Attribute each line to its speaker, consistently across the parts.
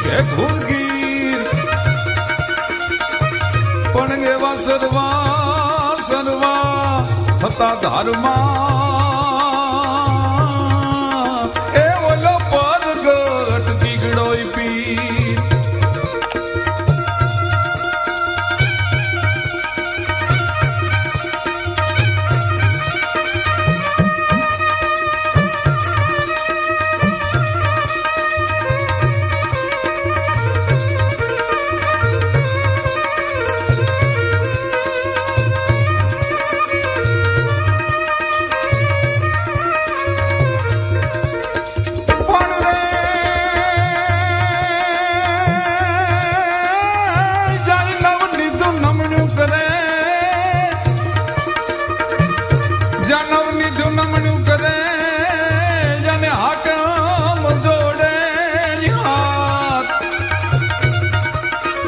Speaker 1: भेखुर गीर पण एवा सर्वा सर्वा थता धारमा ए ओलो परगट दिगड़ोय पीर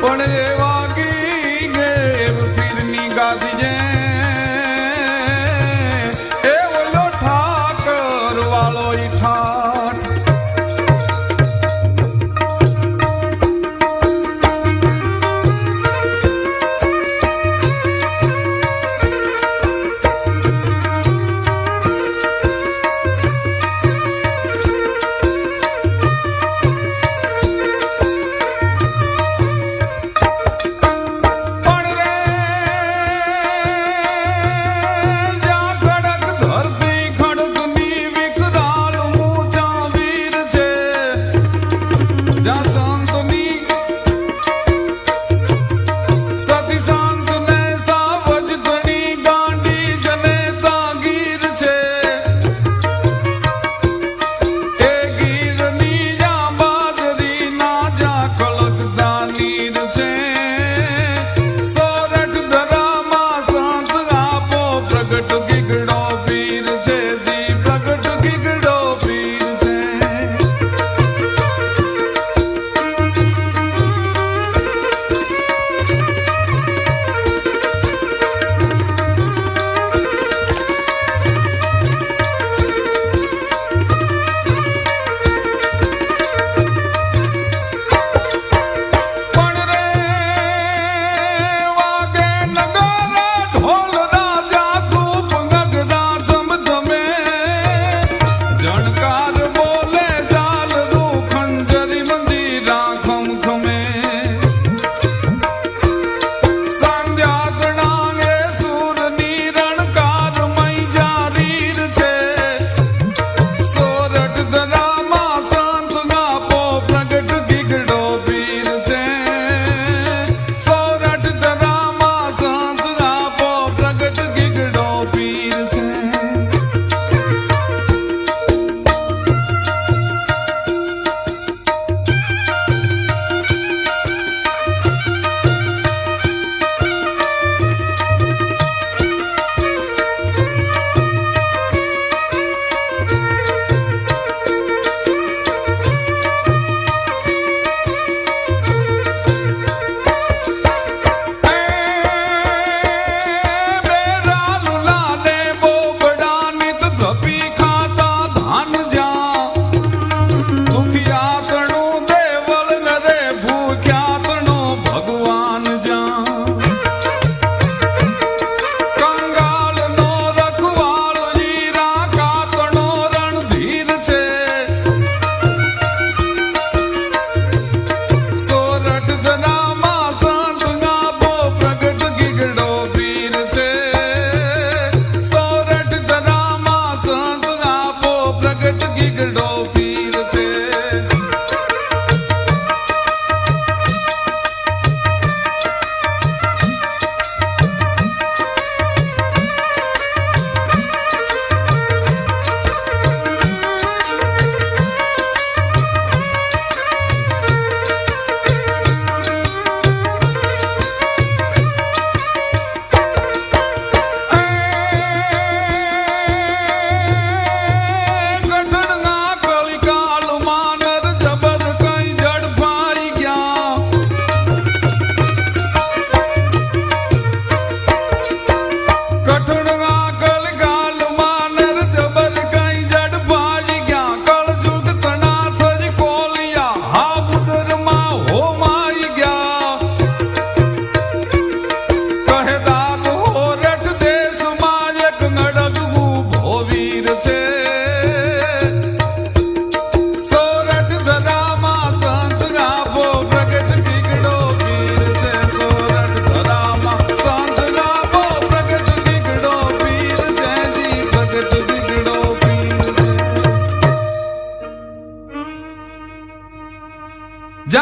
Speaker 1: पण एवागी गेव पीरनी गादी जे ए ओलो ठाकर वालो ई ठाठ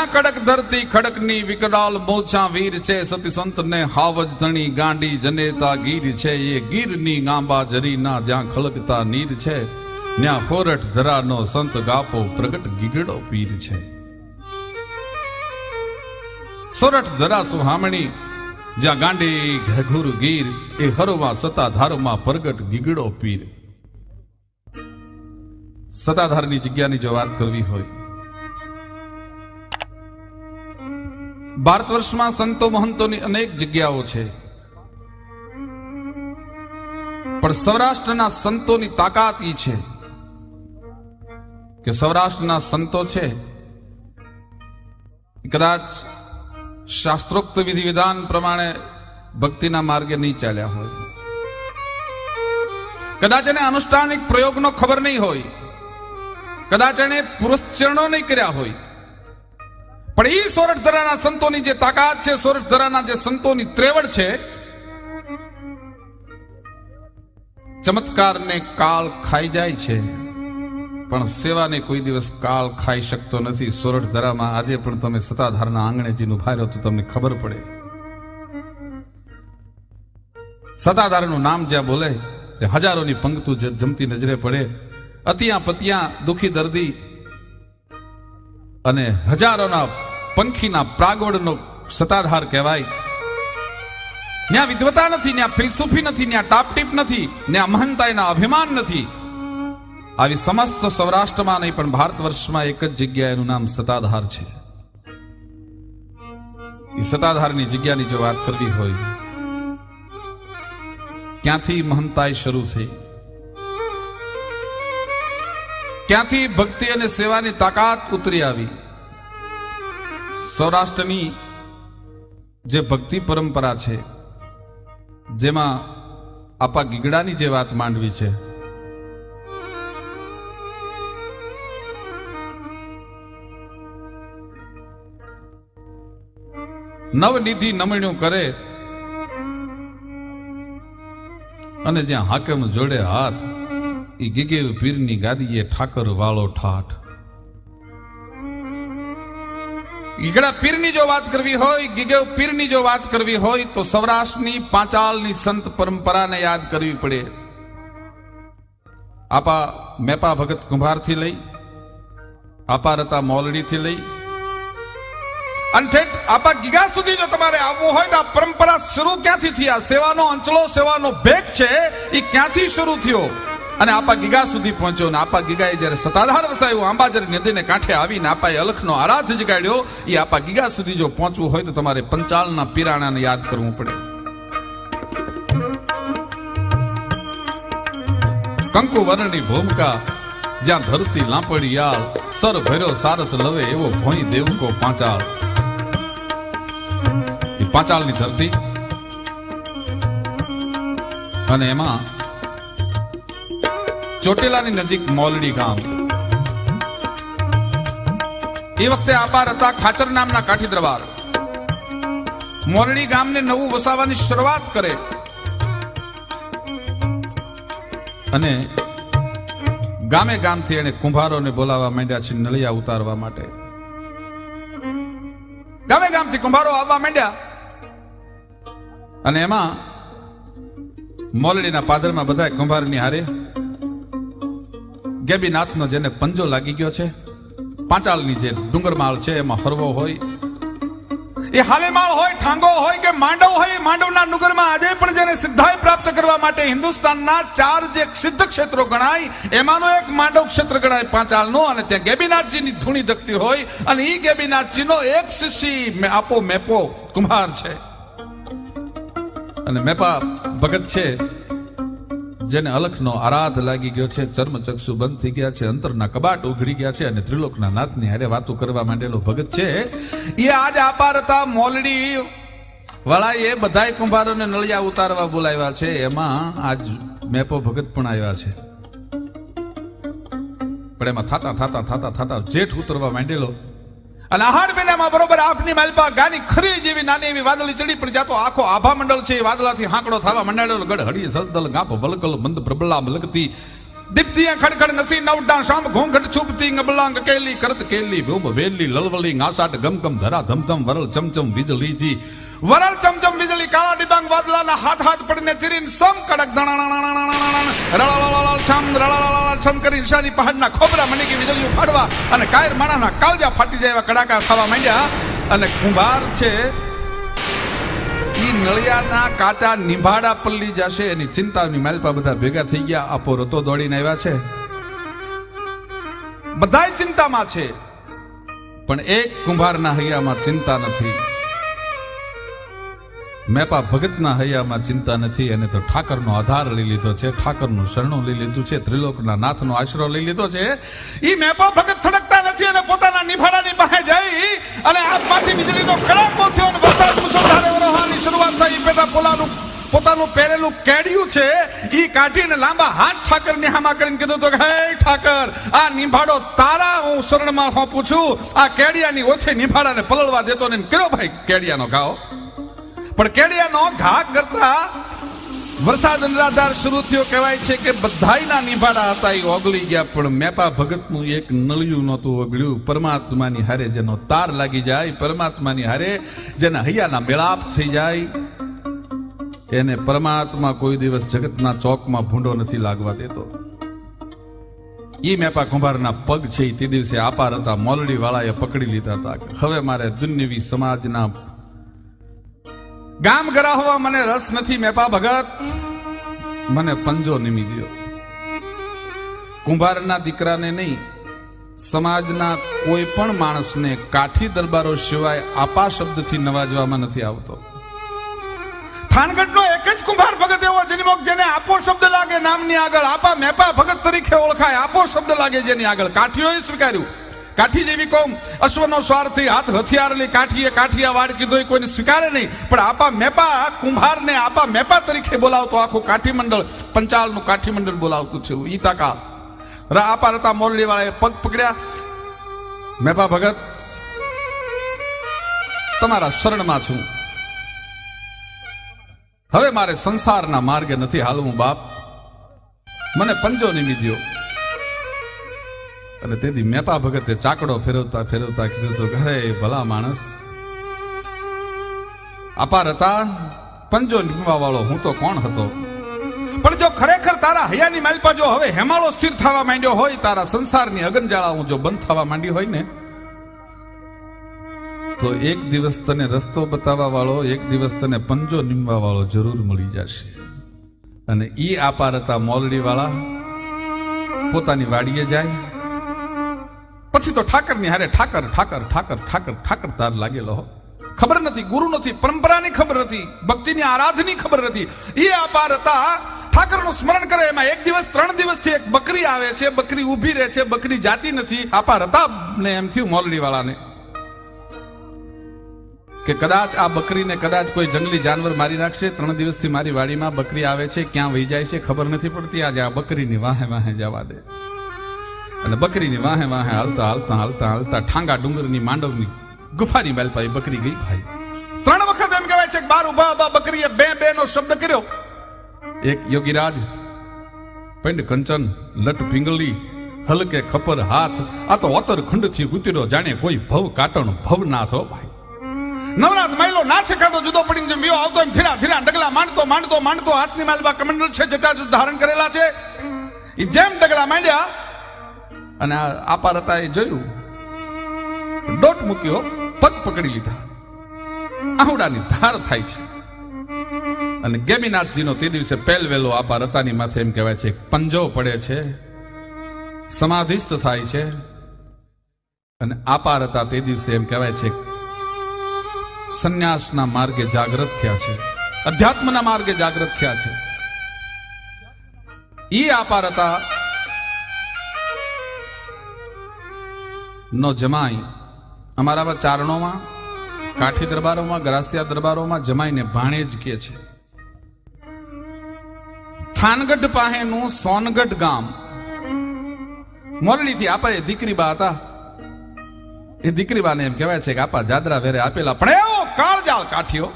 Speaker 1: જ્યાં કડક ધરતી ખડકની વિકરાલ મોછા વીર છે, સતી સંત ને હાવજ ધણી ગાંડી જનેતા ગીર છે. એ ગીરની ગાંબા જરીના જ્યાં ખલકતા નીર છે, ત્યાં ખોરઠ ધરાનો સંત ગાપો પ્રગટ ગીગડો પીર છે. સોરઠ ધરા સુહામણી જ્યાં ગાંડી ઘેઘુર ગીર, એ હરોમાં સતાધારમાં પ્રગટ ગીગડો પીર. સતાધારની જગ્યાની જો વાત કરવી હોય, ભારત વર્ષમાં સંતો મહંતોની અનેક જગ્યાઓ છે, પણ સૌરાષ્ટ્રના સંતોની તાકાત ઈ છે કે સૌરાષ્ટ્રના સંતો છે કદાચ શાસ્ત્રોક્ત વિધિ વિધાન પ્રમાણે ભક્તિના માર્ગે નહીં ચાલ્યા હોય, કદાચ એને અનુષ્ઠાનિક પ્રયોગનો ખબર નહીં હોય, કદાચ એને પુરસ્ચરણો નહીં કર્યા હોય, પણ એ સોરઠ ધરાના સંતોની જે તાકાત છે, સોરઠ ધરાના જે સંતોની ત્રેવડ છે, ચમત્કારને કાળ ખાઈ જાય છે પણ સેવાને કોઈ દિવસ કાળ ખાઈ શકતો નથી. સોરઠ ધરામાં આજે પણ તમે સતાધારના આંગણે જીનું ભાર્યો તો તમને ખબર પડે. સતાધારનું નામ જ્યાં બોલે તે હજારોની પંક્તુ જમતી નજરે પડે. અતિયા પતિયા દુખી દર્દી અને હજારોના પંખીના પ્રાગોડનો સતાધાર કહેવાય. ત્યાં વિદ્વતા નથી, ત્યાં ફિલસૂફી નથી, ત્યાં ટાપટીપ નથી, ત્યાં મહંતાઈના અભિમાન નથી. આવી સમસ્ત સૌરાષ્ટ્રમાં નહીં પણ ભારત વર્ષમાં એક જ જગ્યા એનું નામ સતાધાર છે. એ સતાધારની જગ્યાની જો વાત કરવી હોય, ક્યાંથી મહંતાઈ શરૂ થઈ, ક્યાંથી ભક્તિ અને સેવાની તાકાત ઉતરી આવી. સૌરાષ્ટ્રની જે ભક્તિ પરંપરા છે, જેમાં આપા ગીગડાની જે વાત માંડવી છે, નવનિધિ નમણ્યું કરે અને જ્યાં હાકેમ જોડે હાથ, ઈ ગીગેવ પીરની ગાદીએ ઠાકર વાળો ઠાઠ. ગીગડા પીરની જો વાત કરવી હોય, ગીગેવ પીરની જો વાત કરવી હોય તો સૌરાષ્ટ્રની પાંચાલની સંત પરંપરાને યાદ કરવી પડે. આપા મેપા ભગત કુંભારથી લઈ, આપા રતા મોલડીથી લઈ અને ઠેઠ આપા ગીગા સુધી જો તમારે આવવું હોય તો આ પરંપરા શરૂ ક્યાંથી થઈ, આ સેવાનો અંચળો, સેવાનો ભેગ છે, એ ક્યાંથી શરૂ થયો અને આપા ગીગા સુધી પહોંચ્યો. ને આપા ગીગાએ જયારે સતાધાર વસાયું, આંબાજરી નદીને કાંઠે આવીને આપાએ અલખનો આરાધ જગાડ્યો, એ આપા ગીગા સુધી જો પહોંચવું હોય તો તમારે પંચાલના પીરાણાને યાદ કરવું પડે. કંકુ વર્ણની ભૂમિકા જ્યાં ધરતી લાંપડી યાળ, સર ભર્યો સારસ લવે એવો ભોઈ દેવકો પાંચાળ. એ પાંચાળની ધરતી અને એમાં ચોટીલાની નજીક મોલડી ગામ. એ વખતે આબાર હતા ખાચર નામના કાઠી દરબાર. મોલડી ગામને નવું વસાવવાની શરૂઆત કરે અને ગામે ગામથી એને કુંભારોને બોલાવવા માંડ્યા છે નળિયા ઉતારવા માટે. ગામે ગામથી કુંભારો આવવા માંડ્યા અને એમાં મોલડીના પાદરમાં બધા કુંભારની હારે ગેબીનાથનો જેને પંજો લાગી ગયો છે, પાંચાલની જે ડુંગરમાળ છે એમાં હરવો હોય, એ હાલેમાળ હોય, ઠાંગો હોય કે માંડવ હોય, માંડવના ડુંગરમાં આજે પણ જેને સિદ્ધાઈ પ્રાપ્ત કરવા માટે હિન્દુસ્તાનના 4 જે સિદ્ધ ક્ષેત્રો ગણાય એમાંનો એક માંડવ ક્ષેત્ર ગણાય પાંચાલનું. અને ત્યાં ગેબીનાથજીની ધૂણી ધકતી હોય અને એ ગેબીનાથજીનો એક શિષ્ય આપો મેપો કુંભાર છે અને મેપા ભગત છે, જેને અલખનો આરાધ લાગી ગયો છે, ચર્મચક્ષુ બંધ થઈ ગયા છે, અંતરના કબાટ ઉઘડી ગયા છે અને ત્રિલોકના નાથની હારે વાતો કરવા માંડેલો ભગત છે. એ આજ આપાર હતા મોલડી વાળા એ બધાય કુંભારોને નળિયા ઉતારવા બોલાવ્યા છે. એમાં આજ મેપો ભગત પણ આવ્યા છે. પણ એમાં થાતા જેઠ ઉતરવા માંડેલો અને આહાર મહિનામાં બરોબર આફની માલપા ગાની ખરી જેવી નાની એવી વાદળી ચડી પણ જ્યાં તો આખો આભા મંડળ છે એ વાદળાથી હાંકડો થવા મંડાડેલો. ગઢ હડી સલદલ ગાપ વલકલ મંદ પ્રબલા મલકતી દીપ્તિએ ખડખડ નસી નવડા શામ ઘોંઘટ છુપતી ગબલાંગ કેલી કરત કેલી ભૂમ વેલી લલવલી ઘાસાટ ગમગમ ધરા ધમધમ વરલ ચમચમ વીજળીજી વરલ ચમચમ વીજળી કાળા ડિબાંગ વાદલાના હાથ હાથ પડીને ચીરીને સમ કડક રળાળાળ છમ રળાળાળ છમ કરી ઈશાની પહાડના ખોબરા મણીકી વીજળીઓ ફાડવા અને કાયર માણાના કાળજા ફાટી જાય એવા કડાકા થવા માંડ્યા. અને કુંભાર છે ઈ નળિયાના કાચા નિભાડા પલ્લી જશે એની ચિંતાની માલપા બધા ભેગા થઈ ગયા. આપો રતો દોડીને આવ્યા છે, બધાય ચિંતામાં છે, પણ એક કુંભારના હૈયામાં ચિંતા નથી. મેપા ભગતના હૈયામાં ચિંતા નથી. એને તો ઠાકરનો આધાર લઈ લીધો છે, ઠાકરનું શરણું લઈ લીધું છે, ત્રિલોકના નાથનો આશરો લઈ લીધો છે. ઈ મેપા ભગત થડકતા નથી અને પોતાના નિભાડાની પાસે જઈ અને આસમાંથી વીજળીનો કડાકો થયો અને વરસાદ મુસળધારે વરસવાની શરૂઆત થઈ. પેલા પોતાનું પહેરેલું કેડિયું છે ઈ કાઢીને લાંબા હાથ ઠાકરની હામા કરીને કીધું તો હે ઠાકર, આ નિભાડો તારા હું શરણમાં સોંપું છું. આ કેડિયાની ઓછે નિભાડાને પલળવા દેતો ને કર્યો ભાઈ કેડિયાનો ઘાવ. પણ કેડિયાનો ઘા કરતા વરસાદ અનરાધાર શરૂ થયો. કહેવાય છે કે બધાયના નિભાડા હતા એ ઓગળી ગયા, પણ મેપા ભગતનું એક નળિયું નહોતું ઓગળ્યું. પરમાત્માની હારે જેનો તાર લાગી જાય, પરમાત્માની હારે જેના હૈયાના મેળાપ થઈ જાય, એને પરમાત્મા કોઈ દિવસ જગતના ચોકમાં ભૂંડો નથી લાગવા દેતો. ઈ મેપા કુંભારના પગ છે તે દિવસે આપાર હતા મોલડી વાળાએ પકડી લીધા હતા. હવે મારે દુન્યવી સમાજના ગામ ગરાહવા મને રસ નથી. મેપા ભગત મને પંજો નિમી દ્યો. કુંભારના દીકરાને નહીં, સમાજના કોઈ પણ માણસને કાઠી દરબારો સિવાય આપા શબ્દથી નવાજવામાં નથી આવતો. થાનગઢનો એક જ કુંભાર ભગત એવો જન્મો જેને આપો શબ્દ લાગે નામની આગળ, આપા મેપા ભગત તરીકે ઓળખાય. આપો શબ્દ લાગે જેની આગળ કાઠીઓએ સ્વીકાર્યું. કાઠી જેવી કોમ અશ્વનો સ્વારથી હાથ હથિયારલી કાઠીએ કાઠિયાવાડ કીધો એ કોઈને સ્વીકારે નહીં, પણ આપા મેપા કુંભારને આપા મેપા તરીકે બોલાવતો આખું કાઠી મંડળ, પંચાલનું કાઠી મંડળ બોલાવતું છે. ઈ તાકા આપા રતા મોરલી વાળાએ પગ પકડ્યા. મેપા ભગત તમારા શરણમાં છું, હવે મારે સંસારના માર્ગે નથી હાલવું બાપ, મને પંજો નિમી દ્યો. અને તેથી મેપા ભગતે ચાકડો ફેરવતા ફેરવતા કીધું તો ઘરે ભલા માણસ, અપાર હતા પંજો નીકળવા વાળો હું તો કોણ હતો, પણ જો ખરેખર તારા હૈયાની માલપા જો હવે હેમાળો સ્થિર થવા માંડ્યો હોય, તારા સંસારની અગનજાળા હું જો બંધ થવા માંડી હોય ને, તો એક દિવસ તને રસ્તો બતાવવા વાળો, એક દિવસ તને પંજો નીમવા વાળો જરૂર મળી જશે. અને ઈ આપાર હતા મોલડી વાળા પોતાની વાડીએ જાય. પછી તો ઠાકરની હારે ઠાકર ઠાકર ઠાકર ઠાકર ઠાકર તાર લાગેલો. ખબર નથી, ગુરુ નથી, પરંપરાની ખબર નથી, ભક્તિની આરાધની ખબર નથી. એ આપાર હતા ઠાકરનું સ્મરણ કરે. એમાં એક દિવસ 3 દિવસથી એક બકરી આવે છે, બકરી ઉભી રહે છે, બકરી જાતી નથી. આપાર હતા ને એમ થયું મોલડી વાળાને કે કદાચ આ બકરીને કદાચ કોઈ જંગલી જાનવર મારી નાખશે. 3 દિવસથી મારી વાડીમાં બકરી આવે છે, ક્યાં વહી જાય છે ખબર નથી પડતી. આજે આ બકરીની વાહે વાહે જવા દે. અને બકરીની વાહે વાહે હાલતા હાલતા હાલતા હાલતા ઠાંગા ડુંગરની માંડવની ગુફાની માલપા બકરી ગઈ. ભાઈ 3 વખત એમ કહેવાય છે કે બાર ઉભા બકરીએ બે બે નો શબ્દ કર્યો. એક યોગીરાજ પંડ કંચન લટ પિંગલી હલકે ખપર હાથ, આ તો ઓતર ખંડથી ઉતર્યો જાણે કોઈ ભવ કાટણ ભવ ના થો. ભાઈ નવરાત મહિલો ના છે કાતો જુદો પડીને જેમ વિયો આવતો એમ ધીરા ધીરા ડગલા માંડતો માંડતો માંડતો હાથની માલપા કમંડલ છે જટા ધારણ કરેલા છે, એ જેમ ડગલા માંડ્યા અને આપાર હતા એ જોયું, ડોટ મૂક્યો, પગ પકડી લીધા, આહુડાની ધાર થાય છે. અને ગેમીનાથજીનો તે દિવસે પહેલ વેલો આપાર હતાની માથે એમ કહેવાય છે પંજો પડે છે, સમાધિસ્થ થાય છે. અને આપાર હતા તે દિવસે એમ કહેવાય છે સંન્યાસના માર્ગે જાગૃત થયા છે, અધ્યાત્મના માર્ગે જાગૃત થયા છે. ઈ આપાર હતા નો જમાઈ અમારા ચારણોમાં, કાઠી દરબારોમાં, ગરાસિયા દરબારોમાં જમાઈને ભાણેજ કે છે. થાનગઢ પાસેનું સોનગઢ ગામ મોરડીથી આપા એ દીકરી બા હતા. એ દીકરી બાને એમ કહેવાય છે કે આપા જાદરા વેરે આપેલા, પણ એવો કાળજાળ કાઠીઓ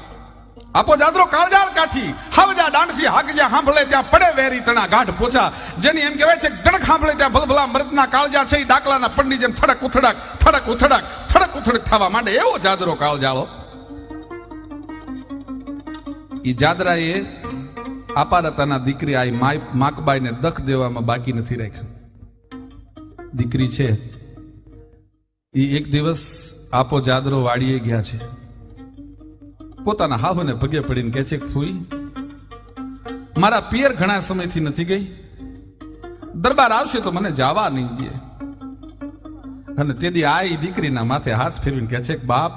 Speaker 1: આપો જાદરો કાળજાળ કાઠી હાવજા દાંડસી હાક જ્યાં સાંભળે ત્યાં પડે વેરી તણા ગાઢ પોચા, જેની એમ કહેવાય છે ગણક સાંભળે ત્યાં ભલભલા મૃતના કાળજા છે ડાકલાના પડની જેમ થડક ઉથડક થડક ઉથડક થડક ઉથડક થવા માંડે, એવો જાદરો કાળજાળો. ઈ જાદરાએ આપારતાના દીકરી આઈ માકબાઈને દખ દેવામાં બાકી નથી રાખ્યું. દીકરી છે ઈ એક દિવસ આપો જાદરો વાડીએ ગયા છે. પોતાના હાહુને પગે પડીને કહે છે કે ફૂઈ, મારા પિયર ઘણા સમયથી નથી ગઈ, દરબાર આવશે તો મને જવા નહીં દે. અને તેથી આ દીકરીના માથે હાથ ફેરવીને કહે છે કે બાપ,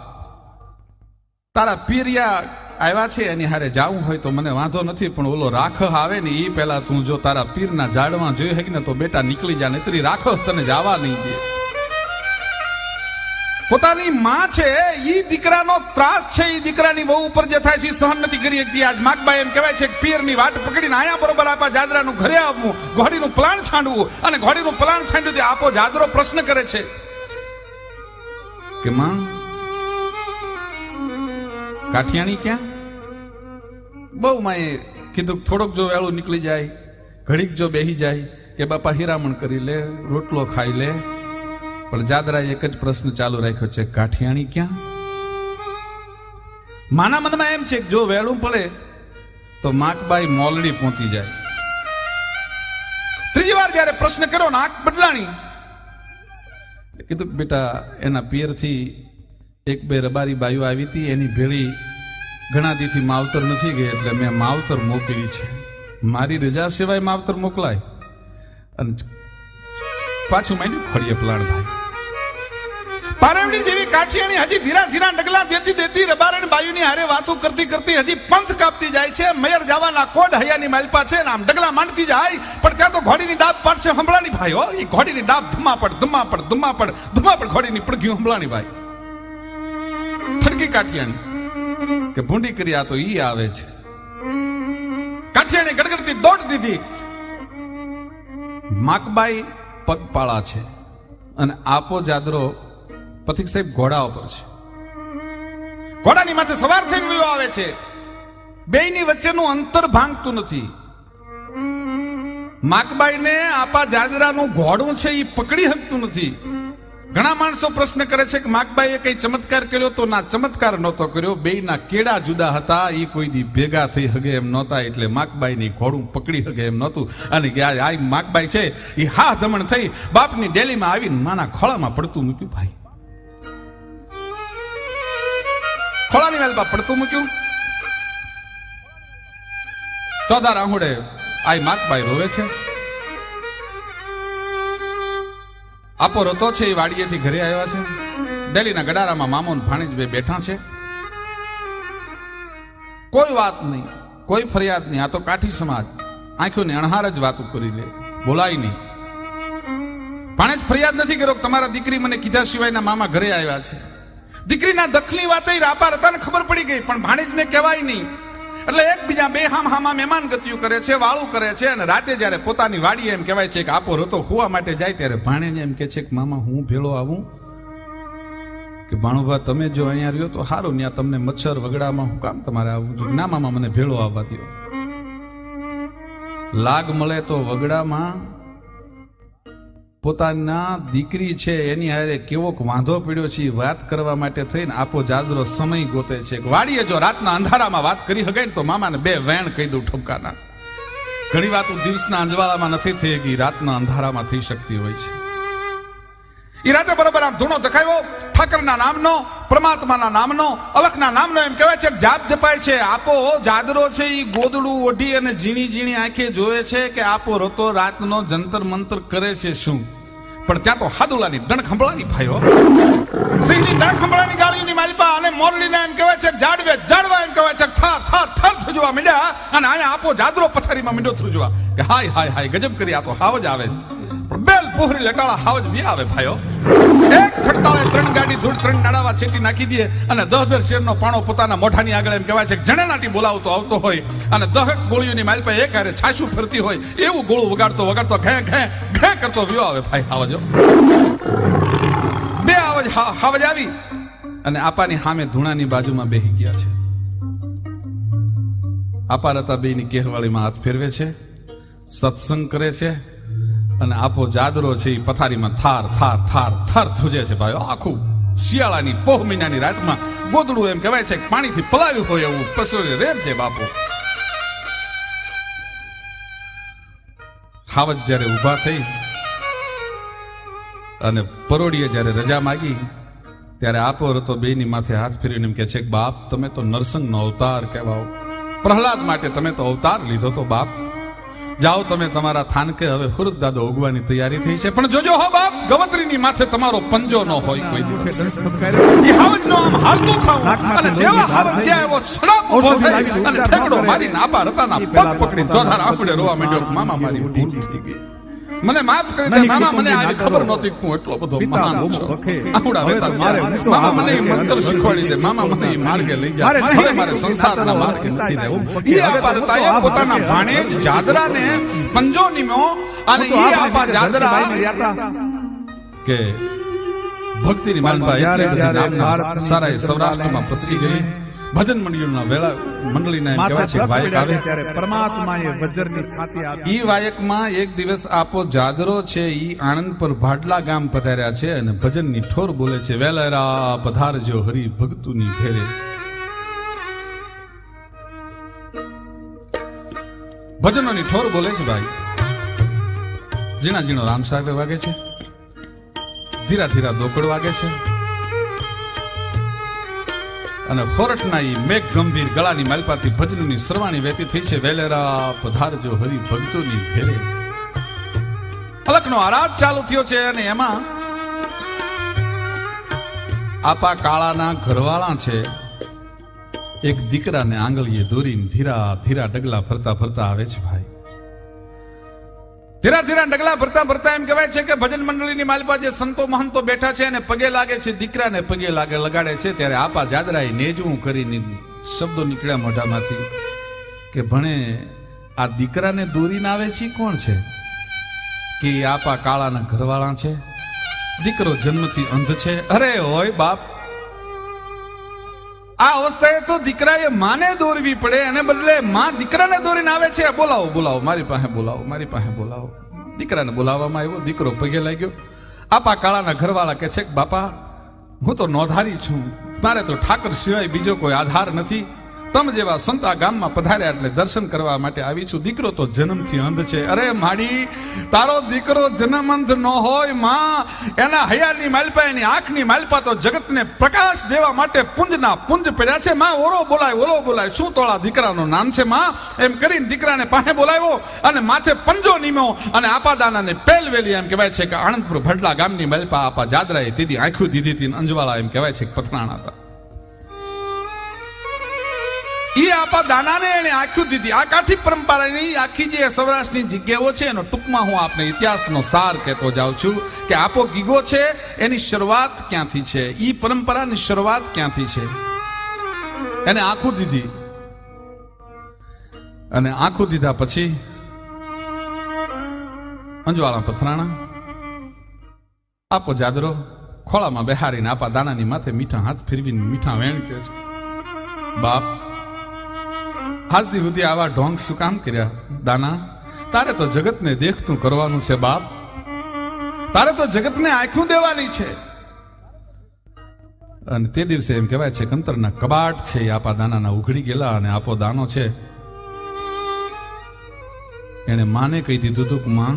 Speaker 1: તારા પિયરિયા આવ્યા છે એની હારે જાવું હોય તો મને વાંધો નથી, પણ ઓલો રાખ આવે ને એ પેલા તું જો તારા પીરના ઝાડમાં જોઈ હકી ને તો બેટા નીકળી જા, નહીતરી રાખ તને જવા નહીં દે. પોતાની માં છે ઈ દીકરાનો ત્રાસ છે, ઈ દીકરાની વહુ ઉપર જે થાય છે સહન નથી કરી શકતી. આજ માકબાઈ એમ કહેવાય છે કે પિયરની વાટ પકડીને આયા બરોબર આપા જાદરાનું ઘરે આવવું, ઘોડીનું પ્લાન છાંડવું, અને ઘોડીનું પ્લાન છાંડ્યું આપો જાદરો પ્રશ્ન કરે છે કે માં, કાઠિયાણી ક્યાં? બહુ માએ કીધું થોડોક જો વેળું નીકળી જાય, ઘડીક જો બેહી જાય કે બાપા હીરામણ કરી લે, રોટલો ખાઈ લે. પણ જાદરાએ એક જ પ્રશ્ન ચાલુ રાખ્યો છે, કાઠિયાણી ક્યાં? માના મનમાં એમ છે કે જો વેળું પડે તો માકબાઈ મોલડી પહોંચી જાય. ત્રીજી વાર જયારે પ્રશ્ન કર્યો ને આંખ બદલાણી, કીધું બેટા એના પિયરથી એક બે રબારી બાઈઓ આવી હતી, એની ભેળી ઘણા દીથી માવતર નથી ગઈ એટલે મેં માવતર મોકલી છે. મારી રજા સિવાય માવતર મોકલાય? અને પાછું માંડ્યું ખોડીએ પ્લાન. ભાઈ પારેવડી જેવી કાઠિયાણી હજી ધીરા ધીરા ડગલા દેતી દેતી રબારણ બાયુની હારે વાતો કરતી કરતી હજી પંથ કાપતી જાય છે. મયર જવાના કોડ હૈયાની માલપા છે ને આમ ડગલા માંડતી જાય, પણ ત્યાં તો ઘોડીની ડાબ પાડશે હંભળાની ભાઈ. હો, એ ઘોડીની ડાબ ધમાપડ ધમાપડ ધમાપડ ધમાપડ ઘોડીની પડઘી હંભળાની ભાઈ. છડકી કાઠિયાણી કે ભૂંડી કરી આ તો ઈ આવે છે. કાઠિયાણી ગડગડતી દોડ દીધી. માકબાઈ પગપાળા છે અને આપો જાદરો પથિક સાહેબ ઘોડા ઉપર છે. ઘોડાની માથે સવાર થઈને વયો આવે છે. બેયની વચ્ચેનું અંતર ભાંગતું નથી. માકબાઈને આપા જાદરાનું ઘોડું છે એ પકડી શકતું નથી. ઘણા માણસો પ્રશ્ન કરે છે કે માકબાઈએ કઈ ચમત્કાર કર્યો તો ના, ચમત્કાર નહોતો કર્યો. બેયના કેડા જુદા હતા, એ કોઈ દી ભેગા થઈ હગે એમ નહોતા, એટલે માકબાઈની ઘોડું પકડી હગે એમ નહોતું. અને આ માકબાઈ છે એ હા ધમણ થઈ બાપની ડેલીમાં આવીને માના ખોળામાં પડતું મૂક્યું. ભાઈ ખોળાની વેલમાં પડતું મૂક્યું. ચોથા રાહુડે આ માકબાઈ રોવે છે. આપો રતો છે એ વાડીએથી ઘરે આવ્યા છે. ડેલીના ગડારામાં મામો ને ભાણીજ બે બેઠા છે. કોઈ વાત નહીં, કોઈ ફરિયાદ નહીં. આ તો કાઠી સમાજ આંખોને અણહાર જ વાતું કરી લે, બોલાય નહીં. ભાણેજ ફરિયાદ નથી કર્યો તમારા દીકરી મને કીધા સિવાયના મામા ઘરે આવ્યા છે. દીકરીના દખની વાત રાપા રતાને ખબર પડી ગઈ, પણ ભાણેજને કહેવાય નહીં. એટલે એકબીજા બે હામા મહેમાન ગતિયું કરે છે, વાળું કરે છે. અને રાતે જયારે પોતાની વાડી એમ કહેવાય છે કે આપો રતો હુવા માટે જાય ત્યારે ભાણેજ એમ કે છે કે મામા હું ભેળો આવું? કે ભાણુભા તમે જો અહીંયા રહ્યો તો સારું, ત્યાં તમને મચ્છર વગડામાં હું કામ તમારે આવવું જોઈએ? ના મામા મને ભેળો આવવા દો. લાગ મળે તો વગડામાં પોતાના દીકરી છે એની હારે કેવોક વાંધો પડ્યો છે વાત કરવા માટે થઈને આપો જાદરો સમય ગોતે છે. વાડીએ જો રાતના અંધારામાં વાત કરી હગાય ને તો મામાને બે વેણ કહી દઉં ઠપકાના. ઘણી વાતો દિવસના અંજવાળામાં નથી થઈ ગઈ, રાતના અંધારામાં થઈ શકતી હોય છે. એ રાતે બરોબર આમ ધૂણો દેખાયો ઠાકરના નામનો, પરમાત્માના નામનો, અલખના નામનો. એમ કહેવાય છે જાપ જપાય છે. આપો જાદરો છે એ ગોદડું ઓઢી અને ઝીણી ઝીણી આંખે જોવે છે કે આપો રતો રાતનો જંતર મંતર કરે છે શું. પણ ત્યાં તો હાદુલાની ડણક સંભળાની ભાઈઓ, સિંહની ડણક સંભળાની ગાળીની માલિપા અને મોરલીને એમ કહેવાય છે જાડવે જાડવા એમ કહેવાય છે થર થર થર થજવા માંડ્યા. અને અહીંયા આપો જાદરો પથારીમાં માંડ્યો થજવા કે હાય હાય હાય ગજબ કરી. આ તો હાવજ આવે છે, બેલ પોહરી લટાળા હાવજ બી આવે ભાઈઓ. એક ખડતાળે 3 ગાડી ધૂળ 3 નાડાવા છેટી નાખી દે અને 10 શેરનો પાણો પોતાના મોઢાની આગળ એમ કહેવાય છે જણેનાટી બોલાવતો આવતો હોય અને 10 ગોળીઓની માલ પર એક હારે છાછું ફરતી હોય એવું ગોળું વગાડતો વગાડતો ઘે ઘે ઘે કરતો વ્યો આવે ભાઈ હાવજો. બે હાવજ આવી અને આપાની સામે ધૂણાની બાજુમાં બેહી ગયા છે. અપારતા બેની કેહવાળીમાં હાથ ફેરવે છે, સત્સંગ કરે છે, અને આપો જાદરો છે એ પથારીમાં થાર થાર થાર થાર ધ્રુજે છે. ભાઈ આખું શિયાળાની પોહ મહિનાની રાતમાં ગોદડું એમ કહેવાય છે પાણીથી પલાવ્યું હોય એવું પસરો રેમ છે બાપુ. હાવજ જયારે ઉભા થઈ અને પરોડીએ જયારે રજા માગી ત્યારે આપો રતો બેની માથે હાથ ફેરીને એમ કે છે, બાપ તમે તો નરસિંહનો અવતાર કહેવાઓ, પ્રહલાદ માટે તમે તો અવતાર લીધો તો બાપ. જાઓ તમે તમારા થાનકે, હવે ખુરદ દાદો ઉગવાની તૈયારી થઈ છે, પણ જોજો હો બાપ ગવત્રીની માથે તમારો પંજો ન હોય કોઈ દિવસ. ઈ હાવજનો આમ હાલતો થાવ અને જેવા હાવજ ત્યાં એવો છડાપ ઉભો થઈ અને ઠેકડો મારીને આપા રતાના પગ પકડી જોધાર આંખડે રોવા માંડ્યો, મામા મારી ભૂલ થઈ ગઈ, મને માફ કરી દે મામા, મને આજે ખબર નહોતી હું એટલો બધો મહાન છું. આંખડા વેતા મામા મને મંત્ર શીખવાડી દે, મામા મને માર્ગે લઈ જા, હવે મારે સંસારના માર્ગે નથી રહેવું. ઈ આપા રતાએ પોતાના ભાણેજ જાદરાને પંજો નીમ્યો અને ઈ આપા જાદરા કે ભક્તિની માનવા એટલે બધી નામના સારા સૌરાષ્ટ્રમાં પ્રસરી ગઈ. ભજન મંડળીઓના વેળા મંડળીના એમ કહેવાય છે વાયક આવે ત્યારે પરમાત્માએ વજ્રની છાતી આપી. ઈ વાયકમાં એક દિવસ આપો જાદરો છે ઈ આણંદ પર ભાડલા ગામ પધાર્યા છે અને ભજનની ઠોર બોલે છે, વેલેરા પધારજો હરિ ભક્તુની ભેરે. ભજનોની ઠોર બોલે છે ભાઈ. ઝીણા ઝીણો રામ સાહેબ વાગે છે, ધીરા ધીરા દોકડ વાગે છે અને ખોરઠના ઈ મેઘ ગંભીર ગળાની માલપાથી ભજનની સરવાણી વહેતી થઈ છે, વેલેરા પધારજો હરિ ભક્તોની ઘેરે. અલકનો આરાધ ચાલુ થયો છે અને એમાં આપા કાળાના ઘરવાળા છે એક દીકરાને આંગળીએ દોરીને ધીરા ધીરા ડગલા ફરતા ફરતા આવે છે ભાઈ. ધીરા ધીરા ડગલા ફરતા ફરતા એમ કહેવાય છે કે ભજન મંડળીની માલપા જે સંતો મહંતો બેઠા છે અને પગે લાગે છે, દીકરાને પગે લગાડે છે. ત્યારે આપા જાદરાએ નેજવું કરીને શબ્દો નીકળ્યા મોઢામાંથી કે ભણે આ દીકરાને દોરીને આવે છે કોણ છે? કે આપા કાળાના ઘરવાળા છે, દીકરો જન્મથી અંધ છે. અરે હોય બાપ, આ અવસ્થાએ તો દીકરાએ માને દોરવી પડે અને બદલે માં દીકરાને દોરીને આવે છે. બોલાવો બોલાવો, મારી પાસે બોલાવો, મારી પાસે બોલાવો. દીકરાને બોલાવવામાં આવ્યો, દીકરો પગે લાગ્યો. આપા કાળાના ઘરવાળા કે છે કે બાપા હું તો નોધારી છું, મારે તો ઠાકર સિવાય બીજો કોઈ આધાર નથી, તમ જેવા સંતા ગામમાં પધાર્યા એટલે દર્શન કરવા માટે આવી છું. દીકરો તો જન્મથી અંધ છે. અરે માડી, તારો દીકરો જન્મ અંધ ન હોય માં, એના હૈયાની માલપા એની આંખની માલપા તો જગતને પ્રકાશ દેવા માટે પુંજના પુંજ પડ્યા છે. માં ઓરો બોલાય, ઓલો બોલાય, શું તોળા દીકરાનું નામ છે માં? એમ કરીને દીકરાને પાસે બોલાવ્યો અને માથે પંજો નીમ્યો અને આપાદાનાને પેલવેલી એમ કહેવાય છે કે આણંદપુર ભડલા ગામની માલપા આપા જાદરાએ દીદી આંખું દીધી હતી. અંજવાળા એમ કહેવાય છે કે પથરાણા હતા. ઈ આપા દાનાને એને આંખું દીધી. આ કાઠી પરંપરાની આખી જે સૌરાષ્ટ્રની જગ્યાઓ છે એનો ટૂંકમાં હું આપને ઇતિહાસનો સાર કહેતો જાઉં છું કે આપો ગીગો છે એની શરૂઆત ક્યાંથી છે, ઈ પરંપરાની શરૂઆત ક્યાંથી છે. એને આંખું દીધી અને આંખું દીધા પછી અંજવાળા પથરાણા, આપો જાદરો ખોળામાં બેહારીને આપા દાનાની માથે મીઠા હાથ ફેરવીને મીઠા વેણ કહે છે, બાપ આજથી સુધી આવા ઢોંગ શું કામ કર્યા? દાના, તારે તો જગતને દેખતું કરવાનું છે બાપ, તારે તો જગતને આંખું દેવાની છે. અને તે દિવસે એમ કહેવાય છે કંતરના કબાટ છે એ આપા દાનાના ઉઘડી ગયેલા અને આપો દાનો છે એને માને કહી દીધું હતું કે માં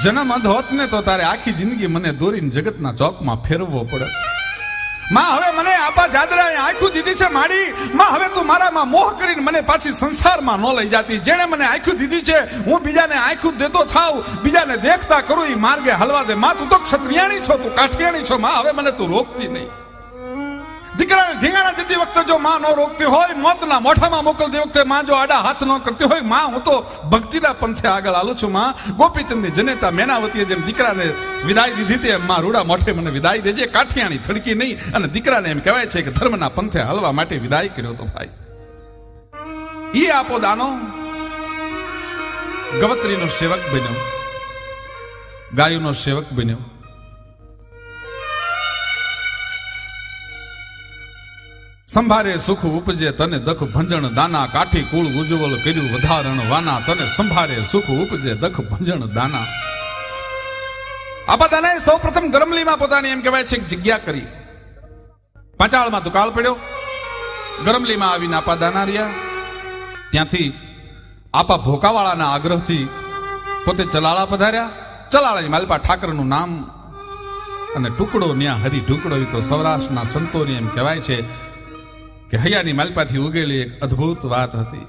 Speaker 1: જન્મ અંધ હોત ને તો તારે આખી જિંદગી મને દોરીને જગતના ચોકમાં ફેરવવો પડે. માં હવે મને આપા જાદરાએ આંખું દીધી છે માડી, માં હવે તું મારામાં મોહ કરીને મને પાછી સંસારમાં ન લઈ જાતી. જેણે મને આંખું દીધી છે હું બીજાને આંખું દેતો થાવ, બીજાને દેખતા કરું, એ માર્ગે હલવા દે. માં તું તો ક્ષત્રિયાણી છો, તું કાઠિયાણી છો, માં હવે મને તું રોકતી નહીં. દીકરાને ધીંગાણા જતી વખતે જો માં ન રોકતી હોય, મોતના મોઢામાં મોકલતી વખતે માં જો આડા હાથ ન કરતી હોય, માં હું તો ભક્તિના પંથે આગળ હાલું છું. માં ગોપીચંદની જનેતા મેનાવતીએ જેમ દીકરાને વિદાય દીધી હતી એમ માં રૂડા મોઢે મને વિદાય દેજે, કાઠિયાણી થડકી નહીં. અને દીકરાને એમ કહેવાય છે કે ધર્મના પંથે હાલવા માટે વિદાય કર્યો તો ભાઈ. ઈ આપો દાનો ગવત્રીનો સેવક બન્યો, ગાયોનો સેવક બન્યો. સંભારે સુખ ઉપજે તને દખ ભંજણ દાના, કાઠી કુળ ઉજ્જવલ કર્યું વધારણ વાના, તને સંભારે સુખ ઉપજે દખ ભંજણ દાના. આપા દાનાએ સૌ પ્રથમ ગરમલીમાં પોતાની એમ કહેવાય છે જગ્યા કરી. પાંચાળમાં દુકાળ પડ્યો, ગરમલીમાં આવીને આપા દાના રહ્યા. ત્યાંથી આપા ભોકાવાળાના આગ્રહથી પોતે ચલાળા પધાર્યા. ચલાળાની માલપા ઠાકરનું નામ અને ટુકડો ન્યા હરી ટુકડો. એ તો સૌરાષ્ટ્રના સંતોની એમ કહેવાય છે કે હૈયાની માલપાથી ઉગેલી એક અદ્ભુત વાત હતી.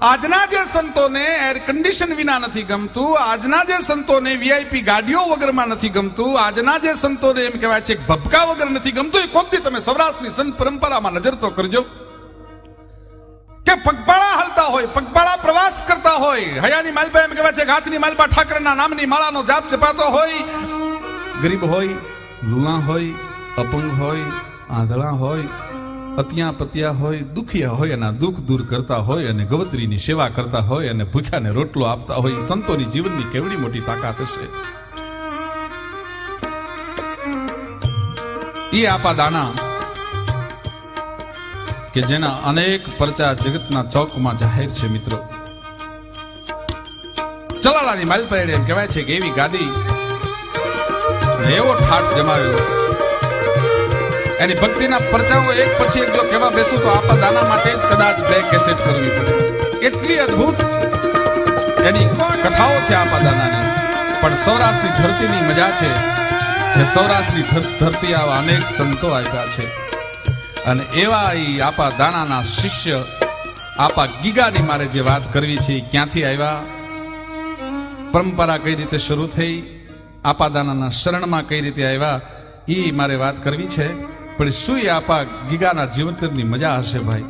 Speaker 1: આજના જે સંતોને એર કન્ડિશન વિના નથી ગમતું, આજના જે સંતોને વીઆઈપી ગાડીઓ વગરમાં નથી ગમતું, આજના જે સંતોને એમ કહેવાય છે ભબકા વગર નથી ગમતું, એ કોકથી તમે સૌરાષ્ટ્રની સંત પરંપરામાં નજર તો કરજો કે પગપાળા હાલતા હોય, પગપાળા પ્રવાસ કરતા હોય. હૈયાની માલપા એમ કહેવાય છે કે હાથની માલપા ઠાકરના નામની માળાનો જાપ જપાતો હોય. ગરીબ હોય, લુલા હોય, અપંગ હોય, આંધળા હોય, અતિયા પતિયા હોય, દુખિયા હોય, એના દુઃખ દૂર કરતા હોય અને ગવત્રીની સેવા કરતા હોય અને ભૂખ્યાને રોટલો આપતા હોય. સંતોની જીવનની કેવડી મોટી તાકાત હશે. એ આપા દાના કે જેના અનેક પરચા જગતના ચોકમાં જાહેર છે. મિત્રો, ચલાળાની માલપા એમ કહેવાય છે કે એવી ગાદી, એવો ઠાઠ જમાવ્યો. એની ભક્તિના પરચાઓ એક પછી એક જો કહેવા બેસું તો આપા દાના માટે કદાચ 2 કેસેટ કરવી પડે. એટલી અદ્ભુત એની કથાઓ છે આપા દાનાની. પણ સૌરાષ્ટ્રની ધરતીની મજા છે કે સૌરાષ્ટ્રની ધરતી આવા અનેક સંતો આવ્યા છે. અને એવા આપા દાનાના શિષ્ય આપા ગીગાની મારે જે વાત કરવી છે, ક્યાંથી આવ્યા, પરંપરા કઈ રીતે શરૂ થઈ, આપા દાનાના શરણમાં કઈ રીતે આવ્યા, એ મારે વાત કરવી છે. પણ શું આપા ગીગાના જીવનની મજા હશે ભાઈ.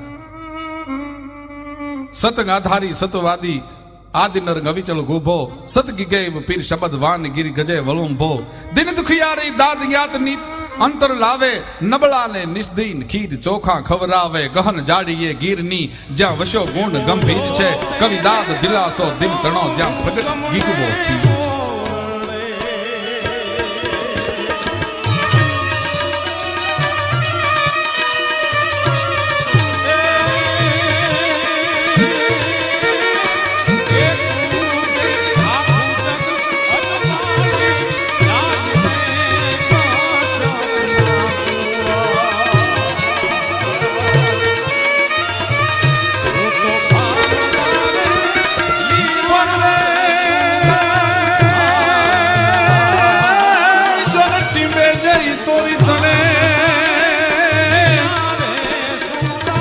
Speaker 1: સતંગ આધારી સતવાદી આદિનર ગવિચલ ગોભો, સત ગીગે પીર શબદ વાન ગીર ગજે વલુંભો, દિન દુખિયારી દાદ યાત નીત અંતર લાવે, નબળાને નિસ્દીન ખીર ચોખા ખવરાવે, ગહન જાડીએ ગીરની જ્યાં વશો ગુણ ગંભીર છે, કવિ દાદ દિલાસો દિન તણો જ્યાં પ્રગટ ગીગવો પીર છે.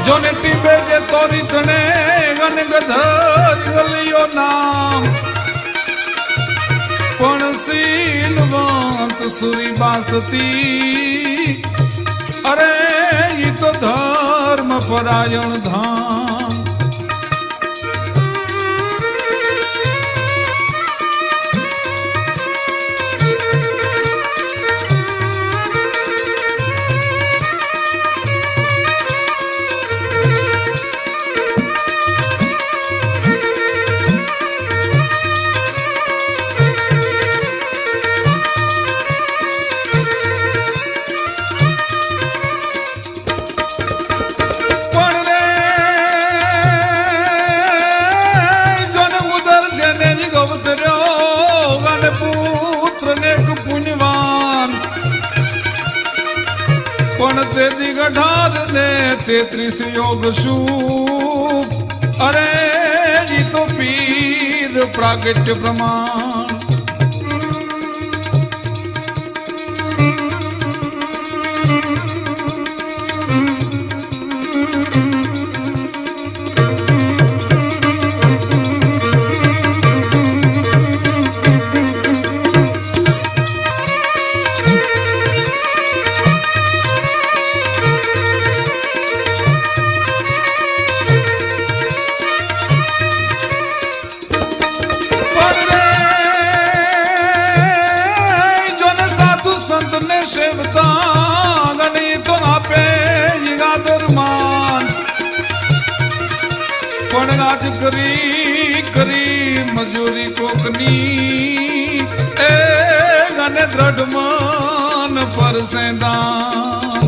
Speaker 1: જોને ટીબે જે તોરી તને ગન ગધરિયો નામ, પણ શીલવંત સુરી બાસતી, અરે ઈ તો ધર્મ પરાયણ ધામ. પણ તેથી 18 ને 33 યોગ શું, અરે ઈ તો પીર પ્રાગટ્ય પ્રમાણ. પણ આજ કરી કરી મજૂરી કોકની એ ગને દ્રઢ મન પર સેદાન.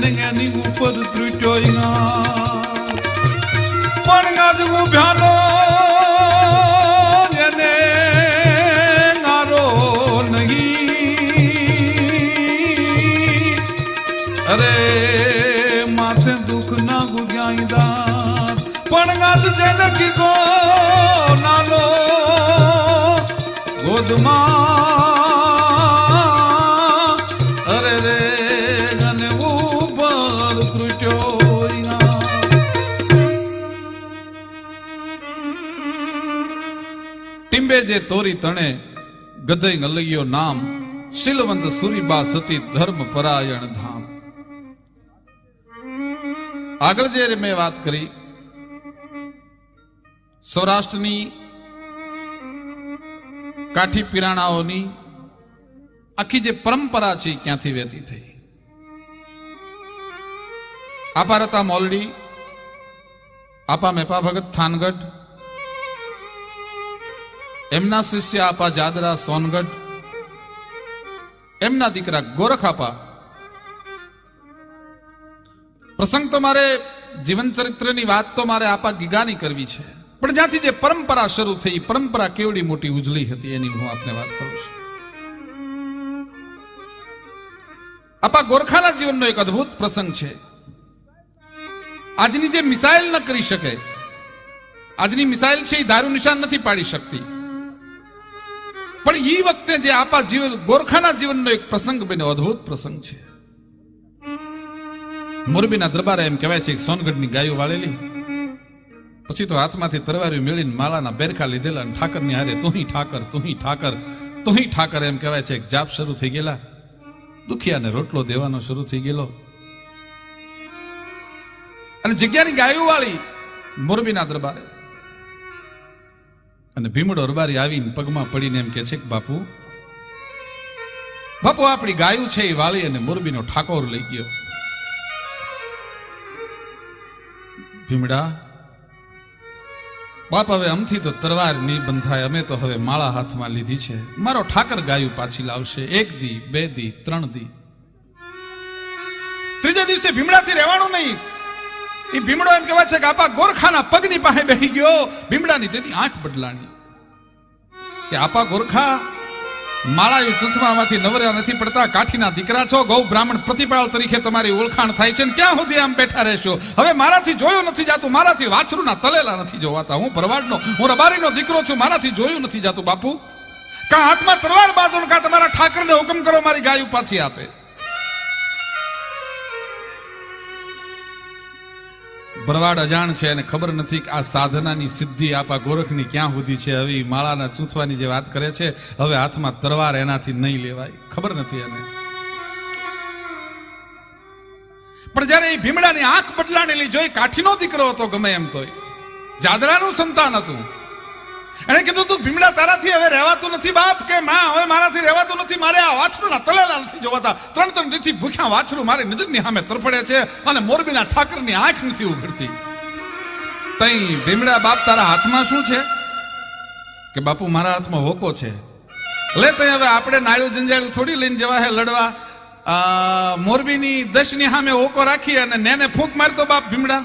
Speaker 1: એની ઉપર ત્રુટ્યો પણ ગાજવું ભ્યાનો એને ગારો નહીં અરે માથે દુઃખ ના ગુગ્યાઈદા પણ ગાજ જેને કીધો નાનો ગોદમાં અરે રે ગને ઉપર ત્રુટ્યો ટીંબે જે તોરી તણે ગધઈ ગલૈયો નામ શીલવંત સુરીબા સતી ધર્મ પરાયણ ધામ. આગળ જે મેં વાત કરી સૌરાષ્ટ્રની કાઠી પીરાણાઓની આખી જે પરંપરા છે ક્યાંથી વહેતી થઈ. આપા રતા મોલડી, આપા મેપા ભગત થાનગઢ, એમના શિષ્ય આપા જાદરા સોનગઢ, એમના દીકરા ગોરખ આપા. પ્રસંગ તો મારે જીવન ચરિત્રની વાત તો મારે આપા ગીગાની કરવી છે, પણ જ્યાંથી જે પરંપરા શરૂ થઈ, પરંપરા કેવડી મોટી ઉજળી હતી એની હું આપને વાત કરું છું. આપા ગોરખાના જીવનનો એક અદ્ભુત પ્રસંગ છે. આજની જે મિસાઇલ ન કરી શકે, આજની મિસાઇલ છે એ દારૂ નિશાન નથી પાડી શકતી, પણ એ વખતે જે આપા જીવન ગોરખાના જીવનનો એક પ્રસંગ બન્યો, અદ્ભુત પ્રસંગ છે. મોરબીના દરબારે એમ કહેવાય છે કે સોનગઢની ગાયો વાળેલી, પછી તો હાથમાંથી તરવારી મેળીને માળાના બેરખા લીધેલા અને ઠાકરની હારે તુહી ઠાકર તુહી ઠાકર તુહી ઠાકર એમ કહેવાય છે કે જાપ શરૂ થઈ ગયેલા. દુખિયાને રોટલો દેવાનો શરૂ થઈ ગયેલો અને જગ્યાની ગાયો વાળી મોરબીના દરબારે. અને ભીમડો અરબારી આવીને પગમાં પડીને એમ કે છે કે બાપુ બાપુ આપણી ગાયું છે એ વાળી અને મોરબીનો ઠાકોર લઈ ગયો. ભીમડા બાપ હવે અમથી તો તરવાર નહીં બંધાય, અમે તો હવે માળા હાથમાં લીધી છે, મારો ઠાકર ગાયું પાછી લાવશે. 1 દી 2 દી 3 દી, ત્રીજા દિવસે ભીમડાથી રહેવાનું નહીં. એ ભીમડો એમ કહેવાય છે કે આપા ગોરખાના પગની પાસે બેસી ગયો. ભીમડાની તેની આંખ બદલાણી કે આપા ગોરખા માળા ચૂથવામાંથી નવરા નથી પડતા, કાઠીના દીકરા છો, ગૌ બ્રાહ્મણ પ્રતિપાલ તરીકે તમારી ઓળખાણ થાય છે, ક્યાં સુધી આમ બેઠા રહેશો? હવે મારાથી જોયું નથી જાતું, મારાથી વાછરુના તલેલા નથી જોવાતા, હું ભરવાડનો, હું રબારીનો દીકરો છું, મારાથી જોયું નથી જાતું. બાપુ કા હાથમાં તલવાર બાંધો, કા તમારા ઠાકરને હુકમ કરો મારી ગાયું પાછી આપે. ભરવાડ અજાણ છે અને ખબર નથી કે આ સાધનાની સિદ્ધિ આપા ગોરખની ક્યાં સુધી છે. હવે માળાના ચૂંથવાની જે વાત કરે છે, હવે હાથમાં તરવાર એનાથી નહીં લેવાય, ખબર નથી એને. પણ જયારે એ ભીમડાની આંખ બદલાણેલી જોઈ, કાઠીનો દીકરો હતો ગમે એમ તોય, જાદરાનું સંતાન હતું, એને કીધું તું ભીમડા તારાથી હવે રહેવાતું નથી બાપ, કે માં હવે મારાથી રહેવાતું નથી, મારે આ વાછરુના તલેલા નથી જોવાતા, 3 દીથી ભૂખ્યા વાછરું મારી નજરની સામે તરફડે છે અને મોરબીના ઠાકરની આંખ નથી ઉઘડતી. તઈ ભીમડા બાપ તારા હાથમાં શું છે? કે બાપુ મારા હાથમાં હોકો છે. લે તઈ હવે આપણે નાળું જંજાળું થોડી લઈને જવા હે લડવા, મોરબીની દશની સામે હોકો રાખી અને નેને ફૂંક મારતો બાપ ભીમડા.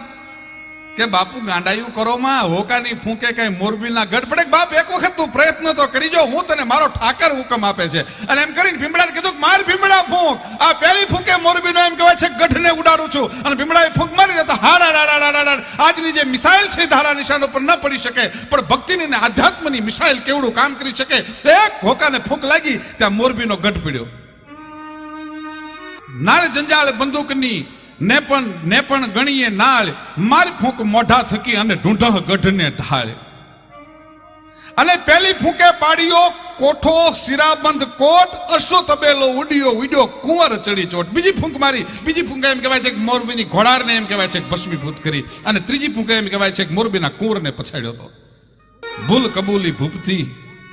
Speaker 1: કે બાપુ ગાંડાયું કરો માં, હોકાની ફૂંકે કઈ મોરબીના ગઢ પડે? બાપ એક વખત તું પ્રયત્ન તો કરી જો, હું તને મારો ઠાકર હુકમ આપે છે. અને એમ કરીને ભીમડાને કીધું માર ભીમડા ફૂંક. આ પહેલી ફૂંકે મોરબીનો એમ કહેવાય છે ગઢને ઉડાડું છું. અને ભીમડાએ ફૂંક મારી દેતા હાડા. આજની જે મિસાઇલ છે ધારા નિશાન ઉપર ન પડી શકે, પણ ભક્તિની ને આધ્યાત્મની મિસાઇલ કેવડું કામ કરી શકે. એક હોકાને ફૂંક લાગી ત્યાં મોરબીનો ગઢ પીડ્યો. નાળ જંજાળ બંદૂકની ને પણ ગણીએ નાળ, મારી ફૂંક મોઢા થકી અને ઢૂંઢહ ગઢને ઢાળ. અને પેલી ફૂંકે પાડ્યો કોઠો શિરાબંધ કોટ, અશ્વ તબેલો ઉડ્યો કુંવર ચડી ચોટ. બીજી ફૂંક મારી, બીજી ફૂંકે એમ કહેવાય છે કે મોરબીની ઘોડારને એમ કહેવાય છે કે ભસ્મીભૂત કરી. અને ત્રીજી ફૂંકે એમ કહેવાય છે કે મોરબીના કુંવરને પછાડ્યો હતો. ભૂલ કબૂલી ભૂપતી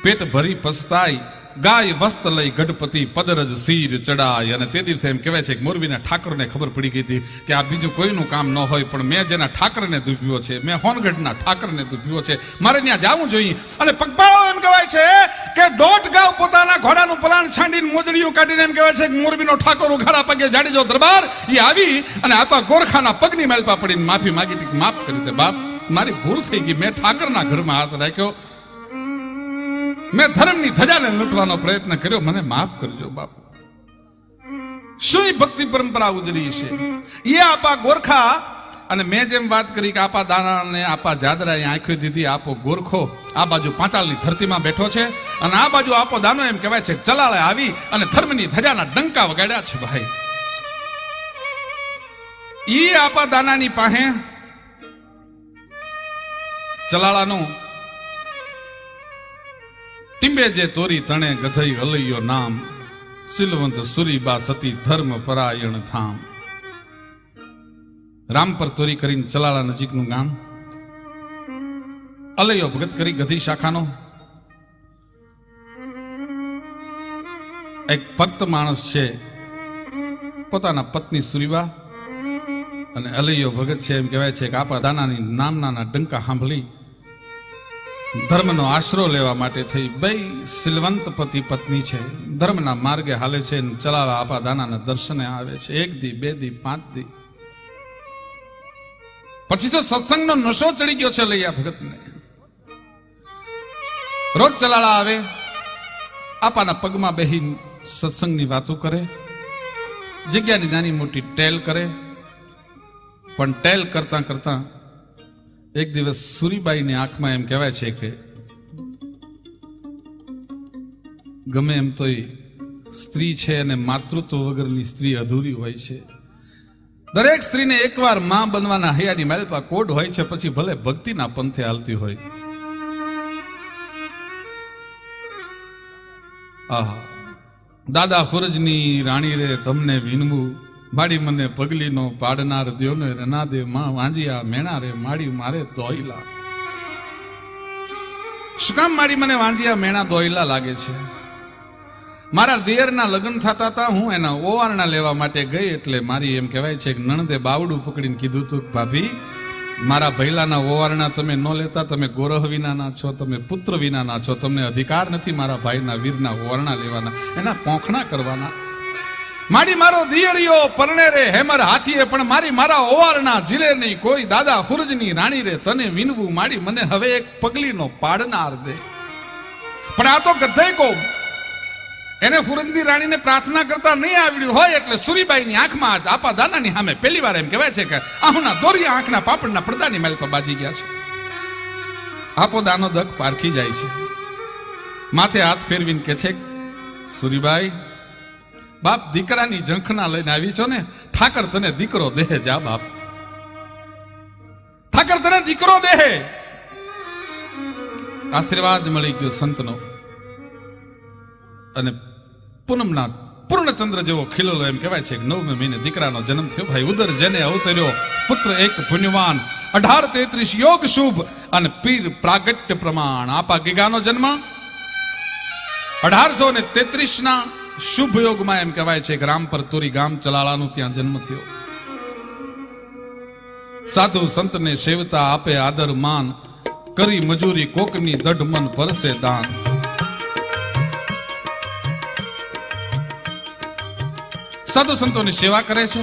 Speaker 1: પેટ ભરી પસ્તાઈ, ગાય વસ્ત લઈ ગઢપતિ પદરજ શીર ચડાય. અને તે દિવસે એમ કહેવાય છે કે મોરબીના ઠાકરને ખબર પડી ગઈ હતી કે આ બીજું કોઈનું કામ ન હોય, પણ મેં જેના ઠાકરને દુભ્યો છે, મેં હોનગઢના ઠાકરને દુભ્યો છે, મારે ત્યાં જવું જોઈએ. અને પગપાળો એમ કહેવાય છે કે 1.5 ગાવ પોતાના ઘોડાનું પલાણ છાંડીને મોજડીયું કાઢીને એમ કહેવાય છે કે મોરબીનો ઠાકોર ઉઘાડા પગે જાડીજો દરબાર એ આવી અને આપા ગોરખાના પગની માલપા પડીને માફી માંગી હતી. માફ કરી દે બાપ, મારી ભૂલ થઈ ગઈ, મેં ઠાકરના ઘરમાં હાથ રાખ્યો, મેં ધર્મની ધજાને લૂંટવાનો પ્રયત્ન કર્યો, મને માફ કરજો બાપ. શું ભક્તિ પરંપરા ઉજળી છે એ આપા ગોરખા. અને મેં જેમ વાત કરી કે આપા દાના ને આપા જાદરાએ આંખી દીધી, આપો ગોરખો આ બાજુ પાતાળની ધરતીમાં બેઠો છે અને આ બાજુ આપો દાનો એમ કહેવાય છે ચલાળે આવી અને ધર્મની ધજાના ડંકા વગાડ્યા છે. ભાઈ ઈ આપા દાનાની પાસે ચલાળાનું ટીંબે જે તોરી તણે ગધઈ અલૈયો નામ, સિલવંત સુરીબા સતી ધર્મ પરાયણ થામ. રામ પર તોરી કરીને ચલાળા નજીકનું ગામ, અલૈયો ભગત કરી ગધી શાખાનો એક ભક્ત માણસ છે, પોતાના પત્ની સુરીબા અને અલૈયો ભગત છે એમ કહેવાય છે કે આપા દાનાની નામના ડંકા સાંભળી ધર્મનો આશરો લેવા માટે થઈ બે સિલવંત પતિ પત્ની છે, ધર્મના માર્ગે હાલે છે, ચલાળા આપા દાનાના દર્શને આવે છે. 1 દી 2 દી 5 દી પછી તો સત્સંગનો નશો ચડી ગયો છે લૈયા ભગતને. રોજ ચલાળા આવે, આપાના પગમાં બેહી સત્સંગની વાતો કરે, જગ્યાની નાની મોટી ટેલ કરે. પણ ટેલ કરતા કરતા એક દિવસ સુરીબાઈની આંખમાં એમ કહેવાય છે કે ગમે એમ તો સ્ત્રી છે અને માતૃત્વ વગરની સ્ત્રી અધૂરી હોય છે. દરેક સ્ત્રીને એકવાર માં બનવાના હૈયાની માલપા કોડ હોય છે, પછી ભલે ભક્તિના પંથે હાલતી હોય. આહા, દાદા ખુરજની રાણી રે તમને વિનવું, માડી મને પગલીનો પાડનાર દ્યો ને ના દે માં વાંજિયા મેણા રે માડી મારે દોયલા. શું કામ માડી મને વાંજિયા મેણા દોયલા લાગે છે? મારા દિયરના લગ્ન થતા હતા, હું એના ઓવારણા લેવા માટે ગઈ, એટલે મારી એમ કહેવાય છે કે નણદે બાવડું પકડીને કીધું તું કે ભાભી મારા ભૈલાના ઓવારણા તમે ન લેતા, તમે ગોરહ વિનાના છો, તમે પુત્ર વિનાના છો, તમને અધિકાર નથી મારા ભાઈના વીરના ઓવારણા લેવાના, એના પોંખણા કરવાના. મારી મારો દિયરિયો પરણે રે હેમર હાથીએ, પણ મારા ઓવારણા જીલે નહીં કોઈ. દાદા ખુરજની રાણી રે તને વિનવું, માડી મને હવે એક પગલીનો પાડનાર દે. પણ આ તો ગધેય કો, એને ખુરજની રાણીને પ્રાર્થના કરતા નહીં આવડ્યું હોય એટલે સુરીબાઈની આંખમાં આપા દાનાની સામે પહેલી વાર એમ કહેવાય છે કે આહુના દોરિયા આંખના પાપડના પડદાની માલ પર બાજી ગયા છે. આપો દાનો દક પારખી જાય છે, માથે હાથ ફેરવીને કે છે સુરીબાઈ બાપ દીકરાની ઝંખના લઈને આવી છો ને, ઠાકર તને દીકરો દેહે જા બાપ, ઠાકર તને દીકરો દેહે. આશીર્વાદ મળી ગયો સંતનો અને પૂનમના પૂર્ણચંદ્ર જેવો ખીલેલો એમ કહેવાય છે કે 9મે મહિને દીકરાનો જન્મ થયો. ભાઈ ઉદર જેને અવતર્યો પુત્ર એક પુણ્યવાન, 1833 યોગ શુભ અને પીર પ્રાગટ્ય પ્રમાણ. આપા ગીગાનો જન્મ 1833 ના શુભ યોગમાં એમ કહેવાય છે કે રામપર તોરી ગામ ચલાળાનું ત્યાં જન્મ થયો. સાધુ સંતને સેવતા આપે આદર માન, કરી મજૂરી કોકની દઢ મન પરસે દાન. સાધુ સંતોની સેવા કરે છે.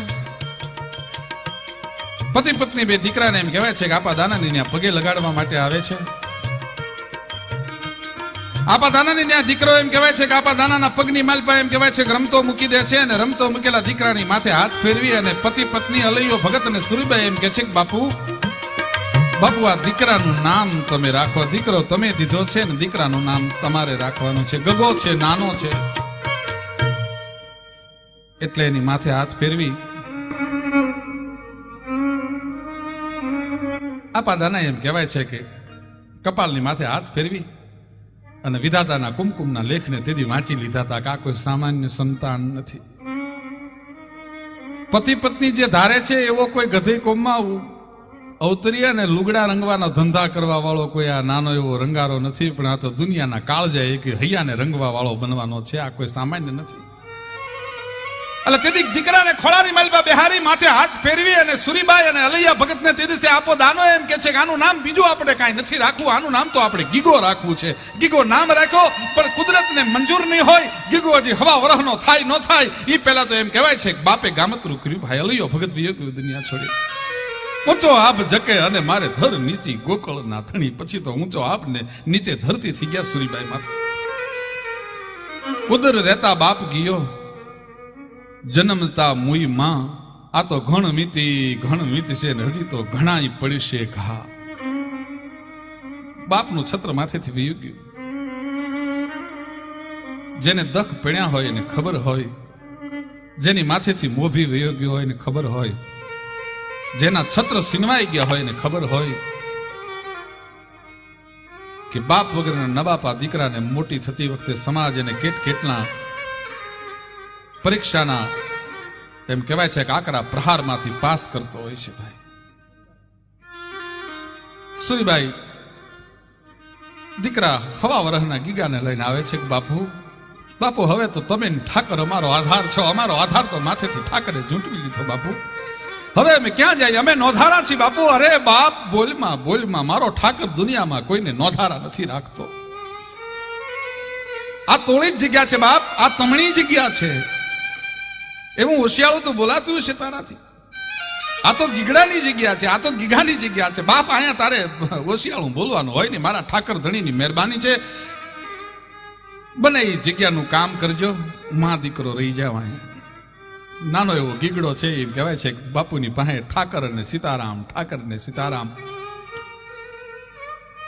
Speaker 1: પતિ પત્ની બે દીકરાને એમ કહેવાય છે કે આપા દાનાની ત્યાં પગે લગાડવા માટે આવે છે. આપા દાનાની ત્યાં દીકરો એમ કહેવાય છે કે આપા દાનાના પગની માલપા એમ કહેવાય છે કે રમતો મૂકી દે છે, અને રમતો મૂકેલા દીકરાની માથે હાથ ફેરવી અને પતિ પત્ની અલૈયો ભગત અને સુરીબાઈ એમ કહે છે કે બાપુ આ દીકરાનું નામ તમે રાખો, દીકરો તમે દીધો છે ને દીકરાનું નામ તમારે રાખવાનું છે, ગગો છે, નાનો છે. એટલે એની માથે હાથ ફેરવી આપા દાના એમ કહેવાય છે કે કપાલની માથે હાથ ફેરવી અને વિધાતાના કુમકુમના લેખને તેથી વાંચી લીધા હતા કે આ કોઈ સામાન્ય સંતાન નથી. પતિ પત્ની જે ધારે છે એવો કોઈ ગધેય કોમમાં અવતરિયા ને લુગડા રંગવાના ધંધા કરવા વાળો કોઈ આ નાનો એવો રંગારો નથી, પણ આ તો દુનિયાના કાળજા એક હૈયાને રંગવા વાળો બનવાનો છે. આ કોઈ સામાન્ય નથી. એટલે તેથી દીકરાને ખોળાની માલબા બિહારી માથે હાથ ફેરવી અને સુરીબાઈ અને અલૈયા ભગતને તે દિવસે આપો દાનો એમ કે છે કે આનું નામ બીજું આપણે કાંઈ નથી રાખવું, આનું નામ તો આપણે ગીગો રાખવું છે. ગીગો નામ રાખ્યો, પણ કુદરતને મંજૂર નહીં હોય. ગીગો હજી હવા વરહનો થાય ન થાય એ પહેલા તો એમ કહેવાય છે કે બાપે ગામતરું કર્યું. ભાઈ અલૈયો ભગત વિયોગ્ય દુનિયા છોડી. ઊંચો આપ જકે અને મારે ધર નીચી ગોકળ ના થણી. પછી તો ઊંચો આપ ને નીચે ધરતી થઈ ગયા સુરીબાઈ માથે. ઉદર રહેતા બાપ ગયો, જન્મતા મુઈ માં. આ તો ઘણ મીત છે ને હજી તો ઘણાય પડશે ઘા. બાપનું છત્ર માથેથી વયું ગયું. જેને દખ પડ્યા હોય એને ખબર હોય, જેની માથેથી મોભી વયો ગયો હોય એને ખબર હોય, જેના છત્ર સીનવાઈ ગયા હોય એને ખબર હોય કે બાપ વગરના નબાપા દીકરાને મોટી થતી વખતે સમાજ એને કેટલા પરીક્ષાના એમ કહેવાય છે કે આકરા પ્રહારમાંથી પાસ કરતો હોય છે. ભાઈ સુરીબાઈ દીકરા હવા વરહના ગીગાને લઈને આવે છે કે બાપુ હવે તો તમે ઠાકર અમારો આધાર છો, અમારો આધાર તો માથેથી ઠાકરે ઝૂંટવી લીધો. બાપુ હવે અમે ક્યાં જઈએ, અમે નોધારા છીએ. બાપુ અરે બાપ બોલમાં મારો ઠાકર દુનિયામાં કોઈને નોધારા નથી રાખતો. આ તોળી જ જગ્યા છે બાપ, આ તમણી જગ્યા છે. એવું હોશિયાળું તો બોલાતું છે તારાથી. આ તો ગીગડાની જગ્યા છે, આ તો ગીગાની જગ્યા છે. બાપ અહીંયા તારે હોશિયાળું બોલવાનું હોય ને. મારા ઠાકર ધણીની મહેરબાની છે, બને એ જગ્યાનું કામ કરજો. માં દીકરો રહી જાવ. અહીંયા નાનો એવો ગીગડો છે, એમ કહેવાય છે બાપુની પાસે ઠાકર અને સીતારામ, ઠાકર ને સીતારામ.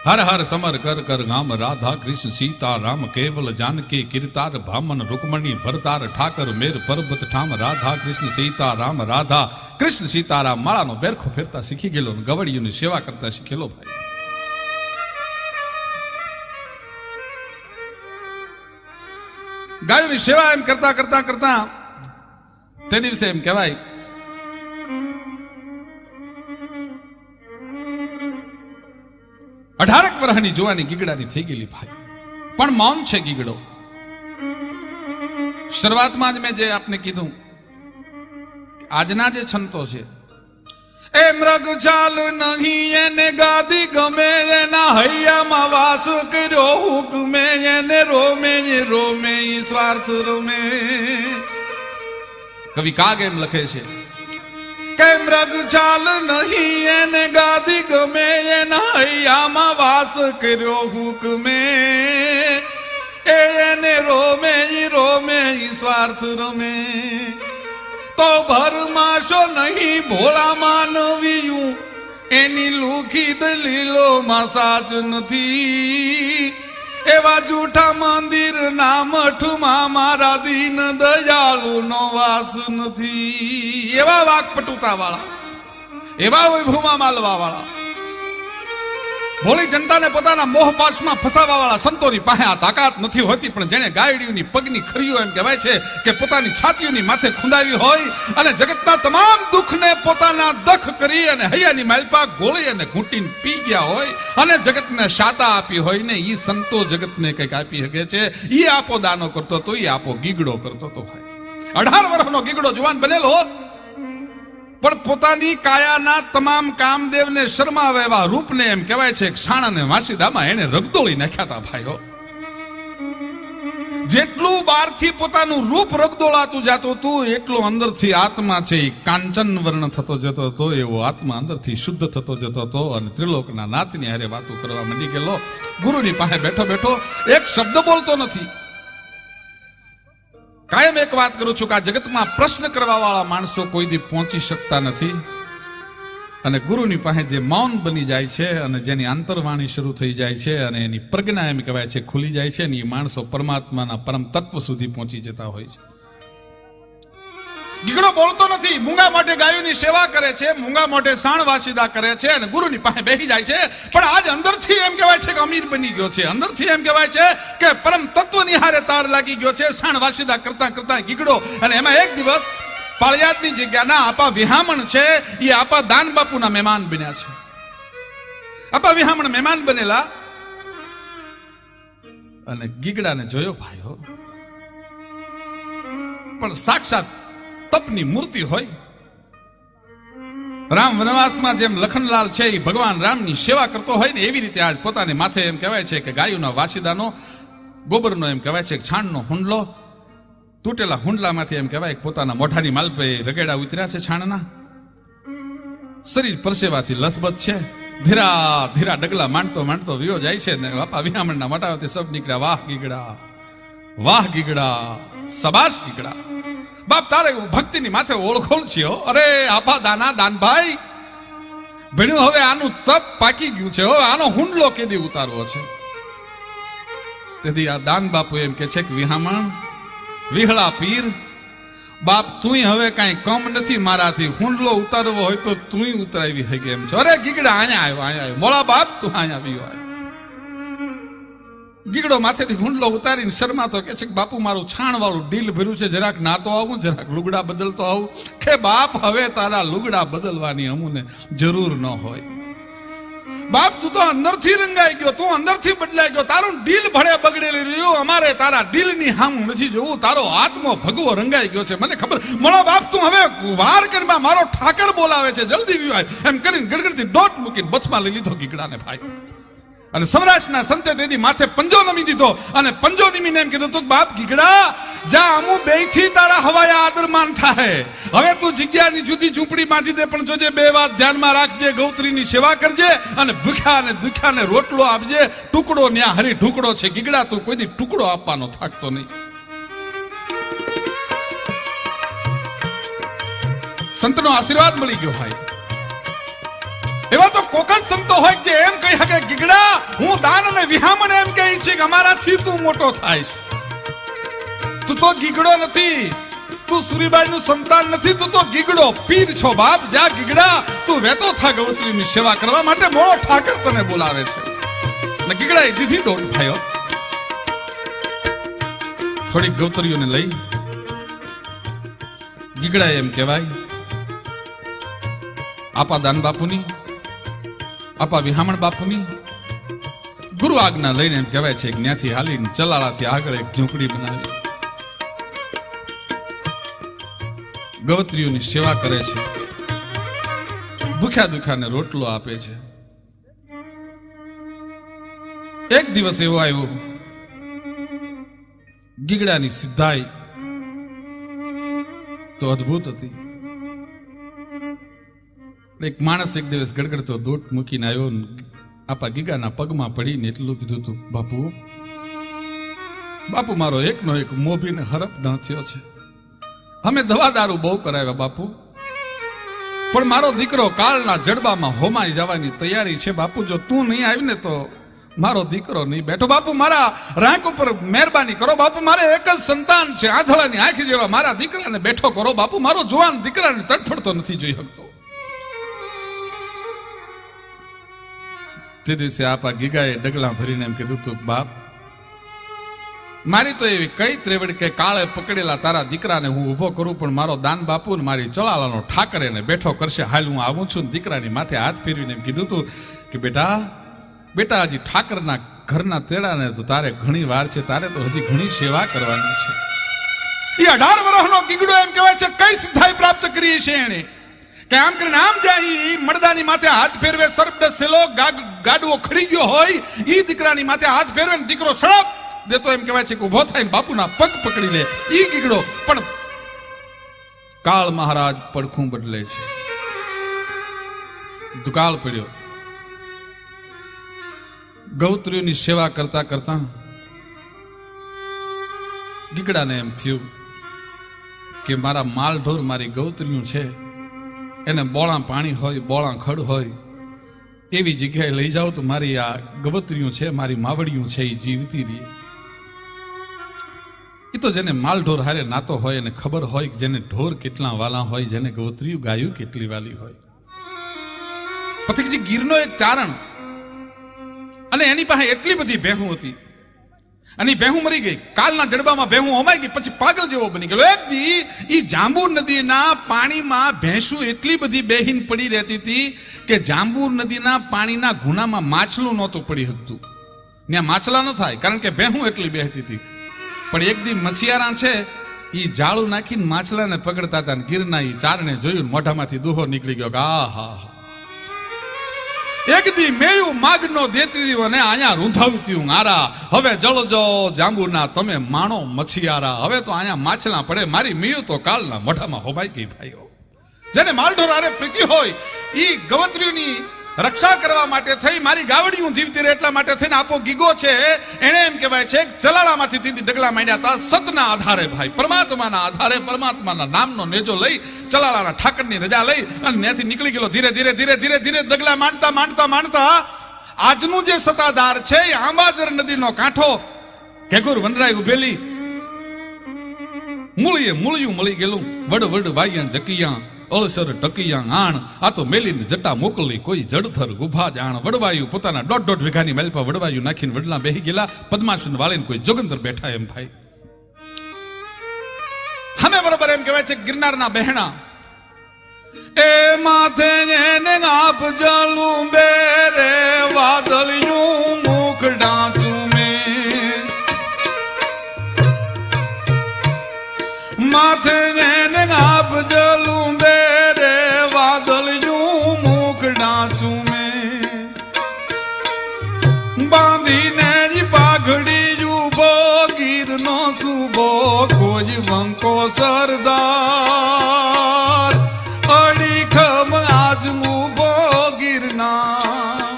Speaker 1: હર હર સમર કર કર ગામ રાધા કૃષ્ણ સીતારામ કેવલ જાનકી કિરતાર ભામન રૂકમણી ભરતાર ઠાકર મેર પર્વત ઠામ રાધા કૃષ્ણ સીતારામ રાધા કૃષ્ણ સીતારામ. માળાનો બેરખો ફેરતા શીખી ગયેલો, ગવડીઓની સેવા કરતા શીખેલો. ભાઈ ગાયોની સેવા એમ કરતા કરતા તે દિવસે એમ કહેવાય 18 વર્ષની જુવાની ગીગડાની થઈ ગયેલી. ભાઈ પણ મૌન છે ગીગડો. શરૂઆતમાં જ મેં જે આપને કીધું, આજના જે છંતો છે એ મૃગ ચાલ નહીં એને ગાદી ગમે, એના હૈયામાં વાસ કર્યો હુકમે, એને રોમે સ્વાર્થ રમે. કવિ કાગ એમ લખે છે કે મૃગ ચાલ નહીં એને ગાદી ગમે, એના હૈયામાં વાસ કર્યો હુકમે, એને રોમે સ્વાર્થ રમે. તો ભરમાશો નહીં ભોળા માનવીયું, એની લુખી દલીલોમાં સાચ નથી. એવા જૂઠા મંદિર ના મઠમાં મારા દીન દયાળુ નો વાસ નથી. એવા વાકપટુતા વાળા, એવા વૈભવમાં માલવા વાળા, ભોળી જનતાને પોતાના મોહપાશમાં ફસાવા વાળા સંતોની પાસે આ તાકાત નથી હોતી. પણ જેને ગાયડીઓની પગની ખરીઓ એમ કહેવાય છે કે પોતાની છાતીઓની માથે ખુંદાવી હોય અને જગતના તમામ દુઃખને પોતાના દખ કરી અને હૈયાની માલપા ગોળી અને ઘૂંટીને પી ગયા હોય અને જગતને શાતા આપી હોય ને, ઈ સંતો જગતને કંઈક આપી શકે છે. ઈ આપો દાનો કરતો તો, ઈ આપો ગીગડો કરતો તો. ભાઈ 18 વર્ષનો ગીગડો જુવાન બનેલો, પણ પોતાની કાયાના તમામ કામદેવને શરમાવે એવા રૂપને એમ કહેવાય છે ક્ષાણ અને વાસીદામાં એને રગદોળી નાખ્યા હતા. ભાઈઓ જેટલું બહારથી પોતાનું રૂપ રગદોળાતું જતું હતું, એટલું અંદરથી આત્મા છે એ કાંચન વર્ણ થતો જતો હતો. એવો આત્મા અંદરથી શુદ્ધ થતો જતો હતો અને ત્રિલોકના નાથની હારે વાતો કરવા માંડી ગયેલો. ગુરુની પાસે બેઠો બેઠો એક શબ્દ બોલતો નથી. કાયમ એક વાત કરું છું કે આ જગતમાં પ્રશ્ન કરવા વાળા માણસો કોઈ દી પહોંચી શકતા નથી. અને ગુરુની પાસે જે મૌન બની જાય છે અને જેની આંતરવાણી શરૂ થઈ જાય છે અને એની પ્રજ્ઞા એમ કહેવાય છે ખુલી જાય છે ને, એ માણસો પરમાત્માના પરમ તત્વ સુધી પહોંચી જતા હોય છે. ગીગડો બોલતો નથી, મૂંગા મોઢે ગાયોની સેવા કરે છે, મૂંગા મોઢે સાણ વાસીદા કરે છે અને ગુરુની પાસે બેસી જાય છે. પણ આજ અંદરથી એમ કહેવાય છે કે અમીર બની ગયો છે. અંદરથી એમ કહેવાય છે કે પરમ તત્વની હારે તાર લાગી ગયો છે સાણ વાસીદા કરતા કરતા ગીગડો. અને એમાં એક દિવસ પાળિયાદની જગ્યાના આપા વિહામણ છે એ આપા દાન બાપુના મહેમાન બન્યા છે. આપા વિહામણ મહેમાન બનેલા અને ગીગડાને જોયો ભાઈઓ, પણ સાક્ષાત તપની મૂર્તિ હોય. રામ વનવાસમાં જેમ લખનલાલ છે એ ભગવાન રામની સેવા કરતો હોય ને એવી રીતે આજ પોતાને માથે એમ કહેવાય છે કે ગાયોના વાસીદાનો, ગોબરનો એમ કહેવાય છે છાણનો હુંડલો, તૂટેલા હુંડલામાંથી એમ કહેવાય પોતાના મોઢાની માલપે રગેડા ઉતર્યા છે છાણના. શરીર પરસેવાથી લસબત છે. ધીરા ધીરા ડગલા માંડતો માંડતો વિયો જાય છે ને બાપા વિહામણના મોઢામાંથી શબ્દ નીકળ્યા, વાહ ગીગડા, વાહ ગીગડા, સબાશ ગીગડા. બાપ તારે ભક્તિની માથે ઓળખોળ છે. અરે આપા દાના દાનભાઈ ભણ્યું, હવે આનું તપ પાકી ગયું છે, હવે આનો હુંડલો કેદી ઉતારવો છે. તેથી આ દાન બાપુ એમ કે છે કે વિહામણ, વિહળા પીર, બાપ તુંય હવે કઈ કમ નથી મારાથી, હુંડલો ઉતારવો હોય તો તુંય ઉતરાવી હકે એમ છો. અરે ગીગડા અહીંયા આવ્યો, અહીંયા આવ્યો, મોળા બાપ તું અહીંયા આવ્યો. ગીગડો માથેથી હુંડલો ઉતારીને શર્માતો કે છે કે બાપુ મારું છાણ વાળું ડીલ ભર્યું છે, જરાક નાતો આવું, જરાક લુગડા બદલતો આવું. કે બાપ હવે તારા લુગડા બદલવાની અમુને જરૂર ન હોય. બાપ તું તો અંદરથી રંગાઈ ગયો, તું અંદરથી બદલાઈ ગયો, તારું ડીલ ભળે બગડેલી રહ્યું, અમારે તારા ડીલની હામ નથી જોવું, તારો આત્મો ભગવો રંગાઈ ગયો છે, મને ખબર. મળો બાપ તું હવે વાર કરીમાં મારો ઠાકર બોલાવે છે, જલ્દી વ્યુ આય. એમ કરીને ગડગડતી દોટ મૂકીને બચમાં લઈ લીધો ગીગડાને ભાઈ. અને સૌરાષ્ટ્રના સંતે તેથી માથે પંજો નમી દીધો અને પંજો નમીને એમ કીધું તું બાપ ગીગડા જા, અમુ બેથી તારા હવાયા આદરમાન થાય. હવે તું જગ્યાની જુદી ઝૂંપડી બાંધી દે, પણ જોજે બે વાત ધ્યાનમાં રાખજે, ગૌત્રીની સેવા કરજે અને ભૂખ્યા અને દુખ્યાને રોટલો આપજે. ટુકડો ન્યા હરી ઢુકડો છે ગીગડા, તું કોઈ દી ટુકડો આપવાનો થાકતો નહીં. સંતનો આશીર્વાદ મળી ગયો ભાઈ. એવા તો કોક જ સંતો હોય જે એમ કહી શકે ગીગડા હું દાન અને વિહામણ એમ કહી છે કે અમારાથી તું મોટો થાય. તું તો ગીગડો નથી, તું સુરીબાઈ નું સંતાન નથી, તું તો ગીગડો પીર છો બાપ. જા ગીગડા તું વેતો થા ગૌત્રીની સેવા કરવા માટે, મોળો ઠાકર તને બોલાવે છે. ને ગીગડા એ દીધી દોડ થયો. થોડીક ગૌત્રીઓને લઈ ગીગડા એમ કહેવાય આપા દાન બાપુની, આપા વિહામણ બાપુની ગુરુ આજ્ઞા લઈને એમ કહેવાય છે ત્યાંથી હાલીને ચલાળાથી આગળ એક ઝૂંપડી બનાવી ગૌત્રીઓની સેવા કરે છે, ભૂખ્યા દુખ્યાને રોટલો આપે છે. એક દિવસ એવો આવ્યો, ગીગડાની સિદ્ધાઈ તો અદ્ભુત હતી. એક માણસ એક દિવસ ગડગડતો દોટ મૂકીને આવ્યો, આપા ગીગાના પગમાં પડીને એટલું કીધું તું બાપુ, બાપુ મારો એકનો એક મોભીને હરપ ન થયો છે, અમે દવા દારૂ બહુ કરાવ્યા બાપુ, પણ મારો દીકરો કાળના જડબામાં હોમાઈ જવાની તૈયારી છે બાપુ. જો તું નહીં આવીને તો મારો દીકરો નહીં બેઠો બાપુ, મારા રાંક ઉપર મહેરબાની કરો બાપુ, મારે એક જ સંતાન છે, આંધળાની આંખ જેવા મારા દીકરાને બેઠો કરો બાપુ, મારો જુવાન દીકરાને તડફડતો નથી જોઈ શકતો. તે દિવસે આપા ગીગાએ ડગલા ભરીને એમ કીધું તું બાપ મારી તો એવી કઈ ત્રેવડ કે કાળે પકડેલા તારા દીકરાને હું ઉભો કરું, પણ મારો દાન બાપુ ને મારી ચલાલાનો ઠાકર એને બેઠો કરશે. હાલ હું આવું છું. દીકરાની માથે હાથ ફેરવીને એમ કીધું તું કે બેટા બેટા હજી ઠાકરના ઘરના તેડાને તો તારે ઘણી વાર છે, તારે તો હજી ઘણી સેવા કરવાની છે. એ 18 વર્ષનો ગીગડો એમ કહેવાય છે કઈ સિદ્ધાઈ પ્રાપ્ત કરી છે એને કે આમ કરીને આમ જાય મડદાની માથે હાથ ફેરવે, સરપડસ થયેલો ગાડવો ખડી ગયો હોય ઈ દીકરાની માથે હાથ ફેરવે ને દીકરો સડપ દેતો એમ કહેવાય છે કે ઉભો થઈને બાપુના પગ પકડી લે. ઈ ગીગડો પણ કાળ મહારાજ પડખું બદલે છે. દુકાળ પડ્યો. ગૌત્રીઓની સેવા કરતા કરતા ગીગડાને એમ થયું કે મારા માલઢોર મારી ગૌત્રીઓ છે એને બોળા પાણી હોય, બોળા ખડ હોય એવી જગ્યાએ લઈ જાઓ તો મારી આ ગવત્રીઓ છે, મારી માવડીઓ છે એ જીવતી રહી. એ તો જેને માલઢોર હારે નાતો હોય એને ખબર હોય કે જેને ઢોર કેટલા વાલા હોય, જેને ગવત્રીઓ ગાયું કેટલી વાલી હોય. પછી ગીરનો એક ચારણ અને એની પાસે એટલી બધી ભેહું હતી અને ભેહું મરી ગઈ. કાલના જડબામાં ભેહું હોમાઈ ગઈ, પછી પાગલ જેવો બની ગયો. એક દી ઈ જાંબુર નદીના પાણીમાં ભેંસું એટલી બધી બેહીન પડી રહેતી હતી કે જાંબુર નદીના પાણીના ગુનામાં માછલું નહોતું પડી શકતું. ત્યાં માછલા ન થાય, કારણ કે ભેહું એટલી બેહતી હતી. પણ એક દી મછિયારા છે ઈ જાળું નાખીને માછલાને પકડતા હતા. ગીરના ઈ ચારણે જોયું, મોઢામાંથી દુહો નીકળી ગયો. આહા, એક દી મેયું માગનો દેતી અને અહીંયા રૂંધાવતી આરા. હવે જળજો જાંબુના તમે માણો મછિયારા. હવે તો અહીંયા માછલા પડે, મારી મેયું તો કાલના મોઢામાં હોભાઈ ગઈ. ભાઈઓ, જેને માલઢોર આરે પ્રીતિ હોય ઈ ગવત્રીઓની રક્ષા કરવા માટે થઈ, મારી ગાવડીઓ જીવતી રહે એટલા માટે થઈને આપો ગીગો છે. એને એમ કહેવાય છે ચલાળામાંથી તીધી ડગલા માંડ્યા હતા સતના આધારે. ભાઈ, પરમાત્માના આધારે, પરમાત્માના નામનો નેજો લઈ ચલાળાના ઠાકરની રજા લઈ અને ત્યાંથી નીકળી ગયેલો. ધીરે ધીરે ધીરે ધીરે ધીરે ડગલા માંડતા માંડતા માંડતા આજનું જે સત્તાધાર છે એ આંબાજર નદીનો કાંઠો ઘેઘુર વનરાય ઉભેલી મૂળિયું મળી ગયેલું. વડ વડ વાગ્યા જકિયા અળસર ટકિયા આણ. આ તો મેલીને જટા મોકલી કોઈ જડથર ઉભા જાણ. વડવાયું પોતાના દોઢ વીઘાની મેલપા વડવાયું નાખીને વડલા બેહી ગયેલા. પદ્માસન વાળીને કોઈ જોગંદર બેઠા. એમ ભાઈ, હમે બરોબર એમ કહેવાય છે ગિરનારના બહેણા એ માથે જેને આપ જલું બેરે વાદળિયું મુખ ડાચું મે માથે જેને આપ જલું બેરે વાદળિયું મુખ ડાચું મે બાંધીને જ પાઘડી જુબો ગીરનો સુબો કોઈ વંકો સરદાર અડીખમ આજનું બો ગિરનાર.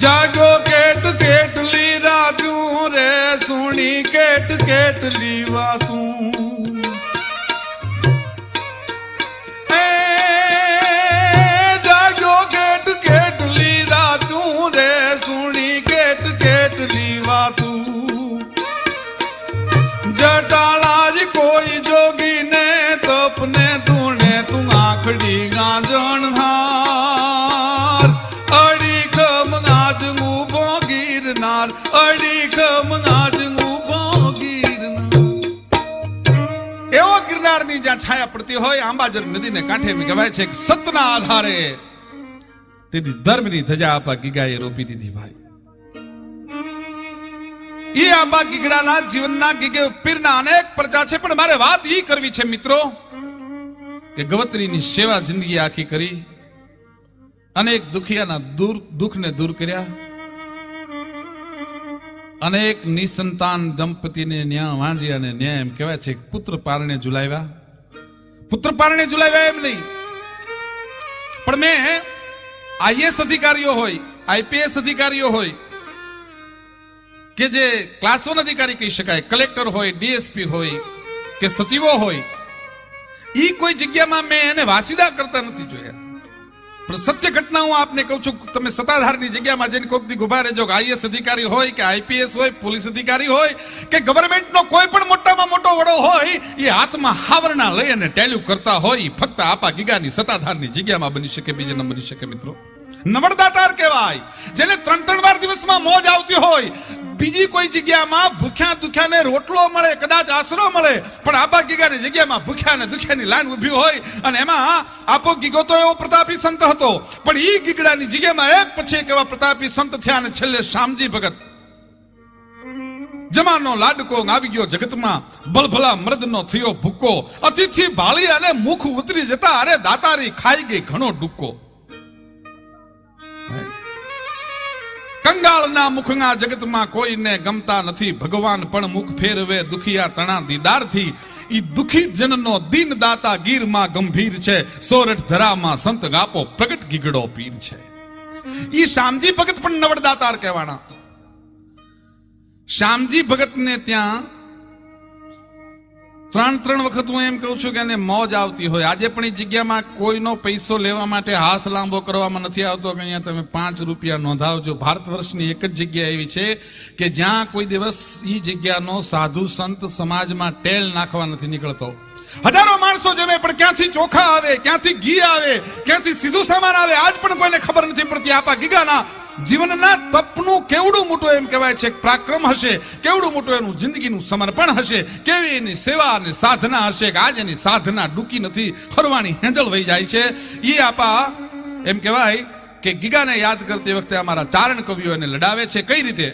Speaker 1: જાગો કેટ કેટલી રાતું રે સુણી કેટ કેટલી વાતું એ જાગો કેટ કેટલી રાતું રે સુણી કેટ કેટલી વાતું જટાળા જ કોઈ જોગીને તપને તુણે તું આખડી ગાજણ હાર અડીખમ આજનું બો ગિરનાર અડીખમ આજનું બો ગિરનાર. એવો ગિરનારની જ્યાં છાયા પડતી હોય આંબાજર નદીને કાંઠે કહેવાય છે કે સતના આધારે તેથી ધર્મની ધજા આપા ગીગાએ રોપી દીધી. ભાઈ, એ આબા ગીગડાના જીવનના ગીગે પીરના અનેક પ્રજા છે. પણ મારે વાત ઈ કરવી છે મિત્રો કે ગવત્રીની સેવા જિંદગી આખી કરી, અનેક દુખિયાના દુઃખને દૂર કર્યા, અનેક નિસંતાન દંપતીને ન્યા વાંજ્યા અને ન્યા એમ કહેવાય છે પુત્ર પારણે ઝુલાવ્યા. પુત્ર પારણે ઝુલાવ્યા એમ નહીં, પણ મેં આઈએસ અધિકારીઓ હોય, આઈપીએસ અધિકારીઓ હોય કે જે ક્લાસ 1 અધિકારી કહી શકાય, કલેક્ટર હોય, ડીએસપી હોય કે સચિવો હોય, ઈ કોઈ જગ્યામાં મેં એને વાસીદા કરતા નથી જોયા. પણ સત્ય ઘટના હું આપને કહું છું. તમે સત્તાધારની જગ્યામાં જઈને કોઈક દી ઉભા રહેજો. આઈએસ અધિકારી હોય કે આઈપીએસ હોય, પોલીસ અધિકારી હોય કે ગવર્નમેન્ટનો કોઈ પણ મોટામાં મોટો વડો હોય, એ હાથમાં હાવરણા લઈ અને ટેલ્યુ કરતા હોય, ફક્ત આપા ગીગાની સત્તાધારની જગ્યામાં બની શકે, બીજે ન બની શકે. મિત્રો, નવડદાતાર કહેવાય જેને 3 વાર દિવસમાં મોજ આવતી હોય. બીજી કોઈ જગ્યામાં ભૂખ્યા દુખ્યાને રોટલો મળે, કદાચ આશરો મળે, પણ આપા ગીગાની જગ્યામાં ભૂખ્યા અને દુખ્યાની લાઈન ઊભી હોય. અને એમાં આપો ગીગો તો એવો પ્રતાપી સંત હતો, પણ ઈ ગીગડાની જગ્યામાં એક પછી એક એવા પ્રતાપી સંત થયા. અને છેલ્લે શામજી ભગત જમાનો લાડકો આવી ગયો જગતમાં, બલભલા મર્દનો થયો ભૂકો, અતિથિ ભાળી અને મુખ ઉતરી જતા અરે દાતારી ખાઈ ગઈ ઘણો ડૂકો. કંગાળના મુખના જગતમાં કોઈને ગમતા નથી, ભગવાન પણ મુખ ફેરવે દુખિયા તણા દીદારથી. ઈ દુખી જનનો દીન દાતા ગીરમાં ગંભીર છે, સોરઠ ધરામાં સંત ગાપો પ્રગટ ગીગડો પીર છે. ઈ શામજી ભગત પણ નવડદાતાર કહેવાના. શામજી ભગતને ત્યાં ત્રણ વખત હું એમ કહું છું કે એને મોજ આવતી હોય. આજે પણ એ જગ્યામાં કોઈનો પૈસો લેવા માટે હાથ લાંબો કરવામાં નથી આવતો કે અહીંયા તમે 5 રૂપિયા નોંધાવજો. ભારત વર્ષની એક જ જગ્યા એવી છે કે જ્યાં કોઈ દિવસ એ જગ્યાનો સાધુ સંત સમાજમાં ટેલ નાખવા નથી નીકળતો. હજારો માણસો જમે પણ ક્યાંથી ચોખા આવે, ક્યાંથી ઘી આવે, ક્યાંથી સીધું સામાન આવે આજ પણ કોઈને ખબર નથી પડતી. આપા ગીગાના જીવનના તપનું કેવડું મોટું એમ કહેવાય છે પરાક્રમ હશે, કેવડું મોટું એનું જિંદગીનું સમર્પણ હશે, કેવી એની સેવા અને સાધના હશે કે આજ એની સાધના ડૂકી નથી, હરવાણી હેંજલ વહી જાય છે. એ આપા એમ કહેવાય કે ગીગાને યાદ કરતી વખતે અમારા ચારણ કવિઓ એને લડાવે છે. કઈ રીતે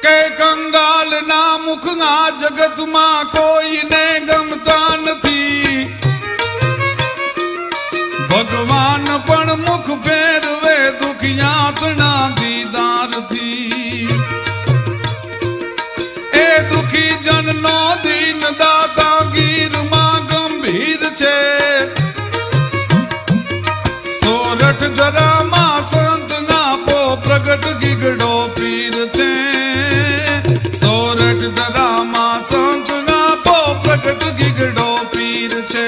Speaker 1: કે કંગાલના મુખ આ જગતમાં કોઈને ગમતા નથી, ભગવાન પણ મુખ ફેરવે દુખિયાતના દીદારથી. એ દુખી જનનો દીન દાતા ગીરમાં ગંભીર છે, સોરઠ જરામાં સંત નાપો પ્રગટ ગીગડો પીર છે. સોરઠ જરામાં સંત નાપો પ્રગટ ગીગડો પીર છે.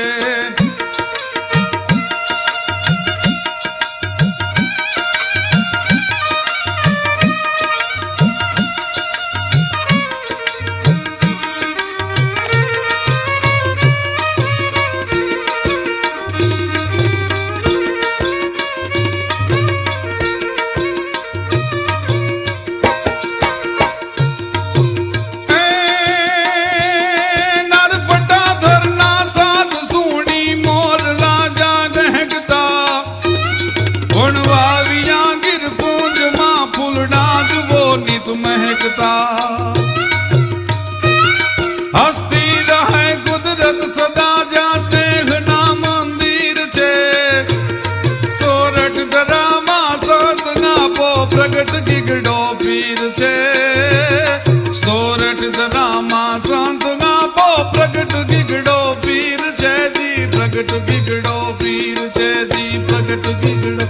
Speaker 1: હસ્તી રહે કુદરત સદા જ્યાં સ્નેહ ના મંદિર છે. સોરઠ દરામાં સંત નાપો પ્રગટ ગીગડો પીર છે. સોરઠ દરામાં સંત નાપો પ્રગટ ગીગડો પીર છે. જી પ્રગટ ગીગડો પીર છે. જી પ્રગટ ગીગડો